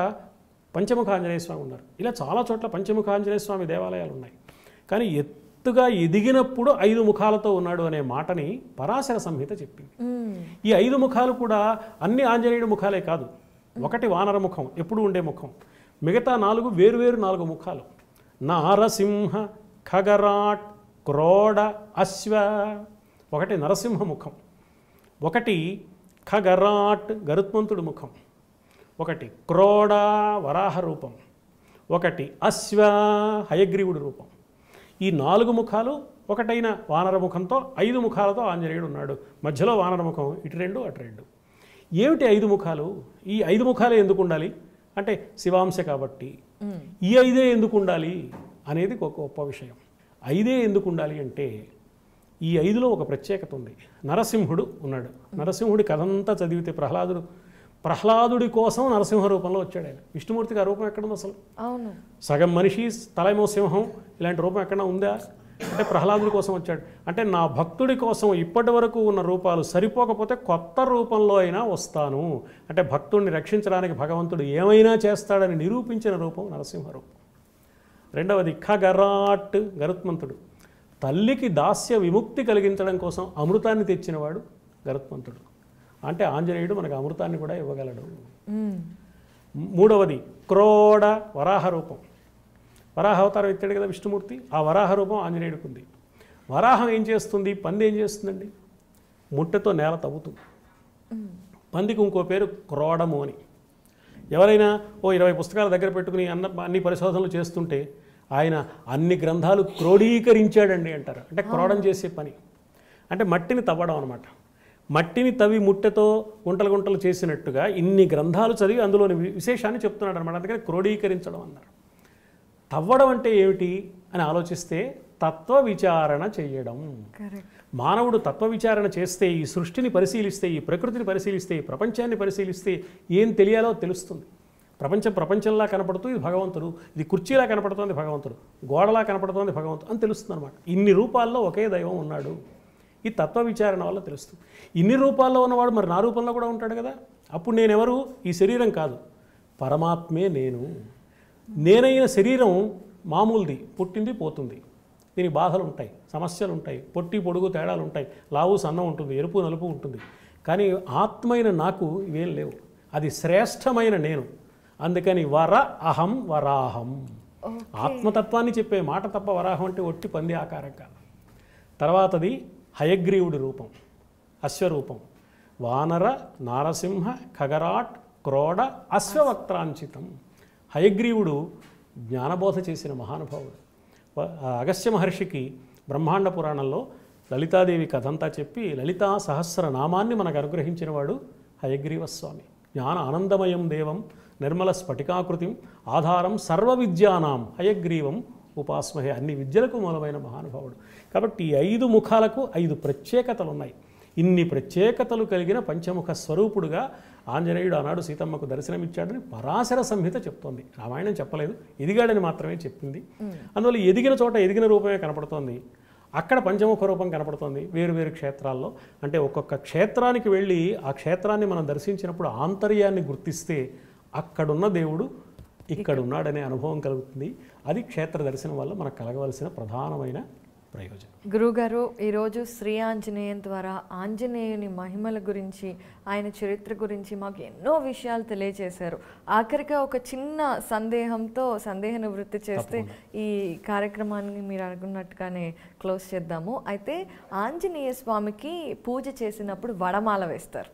పంచముఖ ఆంజనేయ స్వామి ఉన్నారు. ఇలా చాలా చోట్ల పంచముఖ ఆంజనేయ స్వామి దేవాలయాలు ఉన్నాయి. కానీ ఎత్తుగా ఎదిగినప్పుడు 5 ముఖాలతో ఉన్నాడు అనే మాటని పరాశర సంహిత చెప్పింది. ఈ 5 ముఖాలు కూడా అన్ని ఆంజనేయుడి ముఖాలే కాదు. ఒకటి వానర ముఖం, ఎప్పుడు ఉండే ముఖం. మిగతా 4 వేరువేరు 4 ముఖాలు. నారసింహ ఖగరాట్ క్రోడ అశ్వ, ఒకటి నరసింహ ముఖం, ఒకటి ఖగరాట్ గరుత్మంతుడి ముఖం, ఒకటి క్రోడ వరాహ రూపం, ఒకటి అశ్వ హయగ్రీవుడి రూపం. ఈ 4 ముఖాలు ఒకటైన వానర ముఖంతో 5 ముఖాలతో ఆంజనేయుడు ఉన్నాడు. మధ్యలో వానర ముఖం, ఇటు 2 అటు 2. ఏమిటి 5 ముఖాలు? ఈ 5 ముఖాలే ఎందుకు ఉండాలి అంటే శివాంశ కాబట్టి. ఈ 5 ఎందుకు ఉండాలి అనేది ఒక గొప్ప విషయం. 5 ఎందుకు ఉండాలి అంటే ఈ 5లో ఒక ప్రత్యేకత ఉంది. నరసింహుడు ఉన్నాడు. నరసింహుడి కథంతా చదివితే ప్రహ్లాదుడి కోసం నరసింహ రూపంలో వచ్చాడు ఆయన. విష్ణుమూర్తికి ఆ రూపం ఎక్కడుంది అసలు? అవును, సగం మనిషి తలమో సింహం ఇలాంటి రూపం ఎక్కడా ఉందా అంటే ప్రహ్లాదుడి కోసం వచ్చాడు. అంటే నా భక్తుడి కోసం ఇప్పటి వరకు ఉన్న రూపాలు సరిపోకపోతే కొత్త రూపంలో అయినా వస్తాను అంటే భక్తుడిని రక్షించడానికి భగవంతుడు ఏమైనా చేస్తాడని నిరూపించిన రూపం నరసింహ రూపం. రెండవది ఖగరాట్ గరుత్మంతుడు. తల్లికి దాస్య విముక్తి కలిగించడం కోసం అమృతాన్ని తెచ్చినవాడు గరుత్మంతుడు. అంటే ఆంజనేయుడు మనకు అమృతాన్ని కూడా ఇవ్వగలడు. మూడవది క్రోడ వరాహ రూపం. వరాహ అవతారం ఎత్తాడు కదా విష్ణుమూర్తి, ఆ వరాహ రూపం ఆంజనేయుడికి ఉంది. వరాహం ఏం చేస్తుంది? పంది ఏం చేస్తుందండి? ముట్టెతో నేల తవ్వుతుంది. పందికి ఇంకో పేరు క్రోడము అని. ఎవరైనా 20 పుస్తకాల దగ్గర పెట్టుకుని అన్ని పరిశోధనలు చేస్తుంటే ఆయన అన్ని గ్రంథాలు క్రోడీకరించాడండి అంటారు. అంటే క్రోడం చేసే పని అంటే మట్టిని తవ్వడం అనమాట. మట్టిని తవ్వి ముట్టెతో గుంటలు గుంటలు చేసినట్టుగా ఇన్ని గ్రంథాలు చదివి అందులోని విశేషాన్ని చెప్తున్నాడు అనమాట. అందుకని క్రోడీకరించడం అన్నారు. తవ్వడం అంటే ఏమిటి అని ఆలోచిస్తే తత్వ విచారణ చేయడం. మానవుడు తత్వ విచారణ చేస్తే, ఈ సృష్టిని పరిశీలిస్తే, ఈ ప్రకృతిని పరిశీలిస్తే, ఈ ప్రపంచాన్ని పరిశీలిస్తే ఏం తెలియాలో తెలుస్తుంది. ప్రపంచంలా కనపడుతూ ఇది భగవంతుడు, ఇది కుర్చీలా కనపడుతోంది భగవంతుడు, గోడలా కనపడుతోంది భగవంతుడు అని తెలుస్తుంది అనమాట. ఇన్ని రూపాల్లో ఒకే దైవం ఉన్నాడు. ఈ తత్వ విచారణ వల్ల తెలుస్తుంది. ఇన్ని రూపాల్లో ఉన్నవాడు మరి నా రూపంలో కూడా ఉంటాడు కదా. అప్పుడు నేనెవరు? ఈ శరీరం కాదు, పరమాత్మే నేను. నేనైన శరీరం మామూలుది, పుట్టింది పోతుంది, దీనికి బాధలు ఉంటాయి, సమస్యలు ఉంటాయి, పొట్టి పొడుగు తేడాలు ఉంటాయి, లావు సన్నం ఉంటుంది, ఎరుపు నలుపు ఉంటుంది. కానీ ఆత్మైన నాకు ఇవేం లేవు. అది శ్రేష్టమైన నేను. అందుకని అహం వరాహం. ఆత్మతత్వాన్ని చెప్పే మాట తప్ప వరాహం అంటే ఒట్టి పంది ఆకారం కాదు. తర్వాతది హయగ్రీవుడి రూపం, అశ్వరూపం. వానర నారసింహ ఖగరాట్ క్రోడ అశ్వవక్త్రాంచితం. హయగ్రీవుడు జ్ఞానబోధ చేసిన మహానుభావుడు. అగస్త్య మహర్షికి బ్రహ్మాండ పురాణంలో లలితాదేవి కథంతా చెప్పి లలితా సహస్రనామాన్ని మనకు అనుగ్రహించిన వాడు హయగ్రీవస్వామి. జ్ఞాన ఆనందమయం దేవం నిర్మల స్ఫటికాకృతిం ఆధారం సర్వ విద్యానాం హయగ్రీవం ఉపాస్మహే. అన్ని విద్యలకు మూలమైన మహానుభావుడు. కాబట్టి ఈ 5 ముఖాలకు 5 ప్రత్యేకతలు ఉన్నాయి. ఇన్ని ప్రత్యేకతలు కలిగిన పంచముఖ స్వరూపుడుగా ఆంజనేయుడు ఆనాడు సీతమ్మకు దర్శనమిచ్చాడని పరాశర సంహిత చెప్తోంది. రామాయణం చెప్పలేదు, ఎదిగాడని మాత్రమే చెప్పింది. అందువల్ల ఎదిగిన చోట ఎదిగిన రూపమే కనపడుతోంది. అక్కడ పంచముఖ రూపం కనపడుతోంది వేరు వేరు క్షేత్రాల్లో. అంటే ఒక్కొక్క క్షేత్రానికి వెళ్ళి ఆ క్షేత్రాన్ని మనం దర్శించినప్పుడు ఆంతర్యాన్ని గుర్తిస్తే అక్కడున్న దేవుడు ఇక్కడ ఉన్నాడనే అనుభవం కలుగుతుంది. అది క్షేత్ర దర్శనం వల్ల మనకు కలగవలసిన ప్రధానమైన ప్రయోజనం. గురుగారు, ఈరోజు శ్రీ ఆంజనేయం ద్వారా ఆంజనేయుని మహిమల గురించి, ఆయన చరిత్ర గురించి మాకు ఎన్నో విషయాలు తెలియజేశారు. ఆఖరిగా ఒక చిన్న సందేహ నివృత్తి చేస్తే ఈ కార్యక్రమాన్ని మీరు అనుకున్నట్టుగానే క్లోజ్ చేద్దాము. అయితే ఆంజనేయ స్వామికి పూజ చేసినప్పుడు వడమాల వేస్తారు.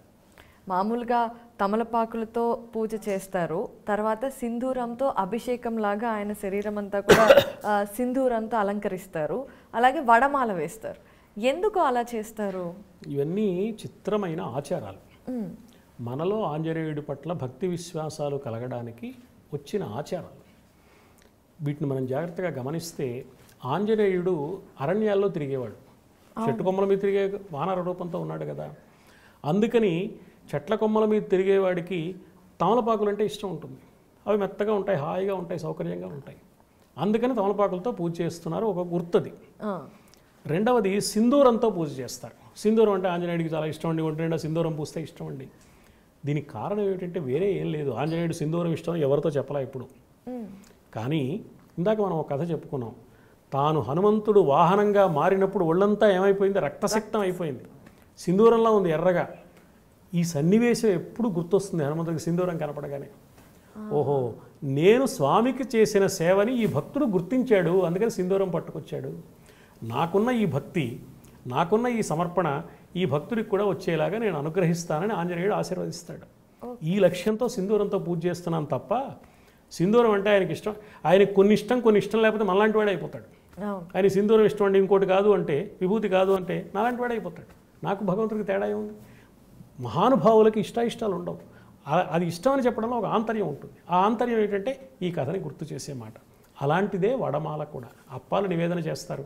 మామూలుగా తమలపాకులతో పూజ చేస్తారు. తర్వాత సింధూరంతో అభిషేకం లాగా ఆయన శరీరం అంతా కూడా సింధూరంతో అలంకరిస్తారు. అలాగే వడమాల వేస్తారు. ఎందుకు అలా చేస్తారు? ఇవన్నీ చిత్రమైన ఆచారాలు. మనలో ఆంజనేయుడి పట్ల భక్తి విశ్వాసాలు కలగడానికి వచ్చిన ఆచారాలు. వీటిని మనం జాగ్రత్తగా గమనిస్తే ఆంజనేయుడు అరణ్యాల్లో తిరిగేవాడు. చెట్టు కొమ్మల మీద తిరిగే వానర రూపంతో ఉన్నాడు కదా. అందుకని చెట్ల కొమ్మల మీద తిరిగేవాడికి తమలపాకులు అంటే ఇష్టం ఉంటుంది. అవి మెత్తగా ఉంటాయి, హాయిగా ఉంటాయి, సౌకర్యంగా ఉంటాయి. అందుకని తమలపాకులతో పూజ చేస్తున్నారు, ఒక గుర్తది. రెండవది సింధూరంతో పూజ చేస్తారు. సింధూరం అంటే ఆంజనేయుడికి చాలా ఇష్టం అండి. ఒంటి నిండా సింధూరం పూస్తే ఇష్టం అండి. దీనికి కారణం ఏమిటంటే వేరే ఏం లేదు. ఆంజనేయుడు సింధూరం ఇష్టం ఎవరితో చెప్పలే ఇప్పుడు. కానీ ఇందాక మనం ఒక కథ చెప్పుకున్నాం. తాను హనుమంతుడు వాహనంగా మారినప్పుడు ఒళ్ళంతా ఏమైపోయింది? రక్తశక్తం అయిపోయింది. సింధూరంలో ఉంది ఎర్రగా. ఈ సన్నివేశం ఎప్పుడు గుర్తొస్తుంది హనుమంతుడికి సింధూరం కనపడగానే. ఓహో, నేను స్వామికి చేసిన సేవని ఈ భక్తుడు గుర్తించాడు, అందుకని సింధూరం పట్టుకొచ్చాడు. నాకున్న ఈ భక్తి, నాకున్న ఈ సమర్పణ ఈ భక్తుడికి కూడా వచ్చేలాగా నేను అనుగ్రహిస్తానని ఆంజనేయుడు ఆశీర్వదిస్తాడు. ఈ లక్ష్యంతో సింధూరంతో పూజ చేస్తున్నాను తప్ప సింధూరం అంటే ఆయనకి ఇష్టం. ఆయనకి కొన్ని ఇష్టం లేకపోతే మనలాంటి వాడే అయిపోతాడు. ఆయన సింధూరం ఇష్టం అండి, ఇంకోటి కాదు అంటే, విభూతి కాదు అంటే నాలాంటి వాడే అయిపోతాడు. నాకు భగవంతుడికి తేడా ఏముంది? మహానుభావులకి ఇష్టాలు ఉండవు. అది ఇష్టం అని చెప్పడంలో ఒక ఆంతర్యం ఉంటుంది. ఆ ఆంతర్యం ఏంటంటే ఈ కథని గుర్తు చేసే మాట. అలాంటిదే వడమాల కూడా. అప్పాలు నివేదన చేస్తారు.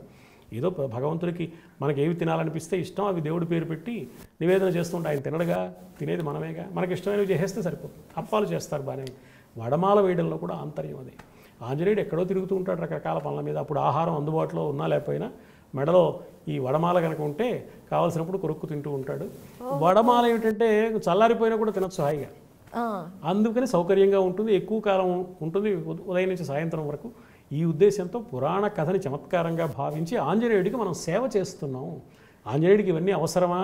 ఏదో భగవంతుడికి మనకి ఏవి తినాలనిపిస్తే ఇష్టం అవి దేవుడి పేరు పెట్టి నివేదన చేస్తుంటే ఆయన తినడుగా, తినేది మనమేగా. మనకి ఇష్టమైనవి చేసేస్తే సరిపోతుంది. అప్పాలు చేస్తారు బాగానే. వడమాల వేయడంలో కూడా ఆంతర్యం అదే. ఆంజనేయుడు ఎక్కడో తిరుగుతూ ఉంటాడు రకరకాల పనుల మీద. అప్పుడు ఆహారం అందుబాటులో ఉన్నా లేకపోయినా మెడలో ఈ వడమాల కనుక ఉంటే కావాల్సినప్పుడు కొరుక్కు తింటూ ఉంటాడు. వడమాల ఏమిటంటే చల్లారిపోయినా కూడా తినచ్చు హాయిగా. అందుకని సౌకర్యంగా ఉంటుంది, ఎక్కువ కాలం ఉంటుంది, ఉదయం నుంచి సాయంత్రం వరకు. ఈ ఉద్దేశంతో పురాణ కథని చమత్కారంగా భావించి ఆంజనేయుడికి మనం సేవ చేస్తున్నాం. ఆంజనేయుడికి ఇవన్నీ అవసరమా?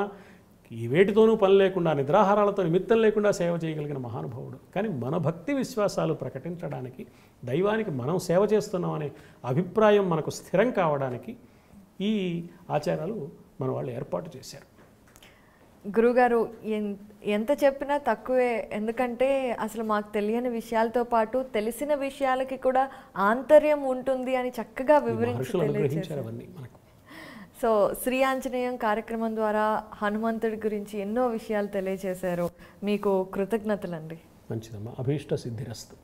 ఈ వేటితోనూ పని లేకుండా, నిద్రాహారాలతో నిమిత్తం లేకుండా సేవ చేయగలిగిన మహానుభావుడు. కానీ మన భక్తి విశ్వాసాలు ప్రకటించడానికి, దైవానికి మనం సేవ చేస్తున్నాం అనే అభిప్రాయం మనకు స్థిరం కావడానికి ఈ ఆచారాలు మన వాళ్ళు ఏర్పాటు చేశారు. గురుగారు, ఎంత చెప్పినా తక్కువే. ఎందుకంటే అసలు మాకు తెలియని విషయాలతో పాటు తెలిసిన విషయాలకి కూడా ఆంతర్యం ఉంటుంది అని చక్కగా వివరించి తెలియజేశారు. సో శ్రీ ఆంజనేయం కార్యక్రమం ద్వారా హనుమంతుడి గురించి ఎన్నో విషయాలు తెలియజేశారు. మీకు కృతజ్ఞతలండి. మంచిదమ్మా. అభీష్ట సిద్ధిరస్తు.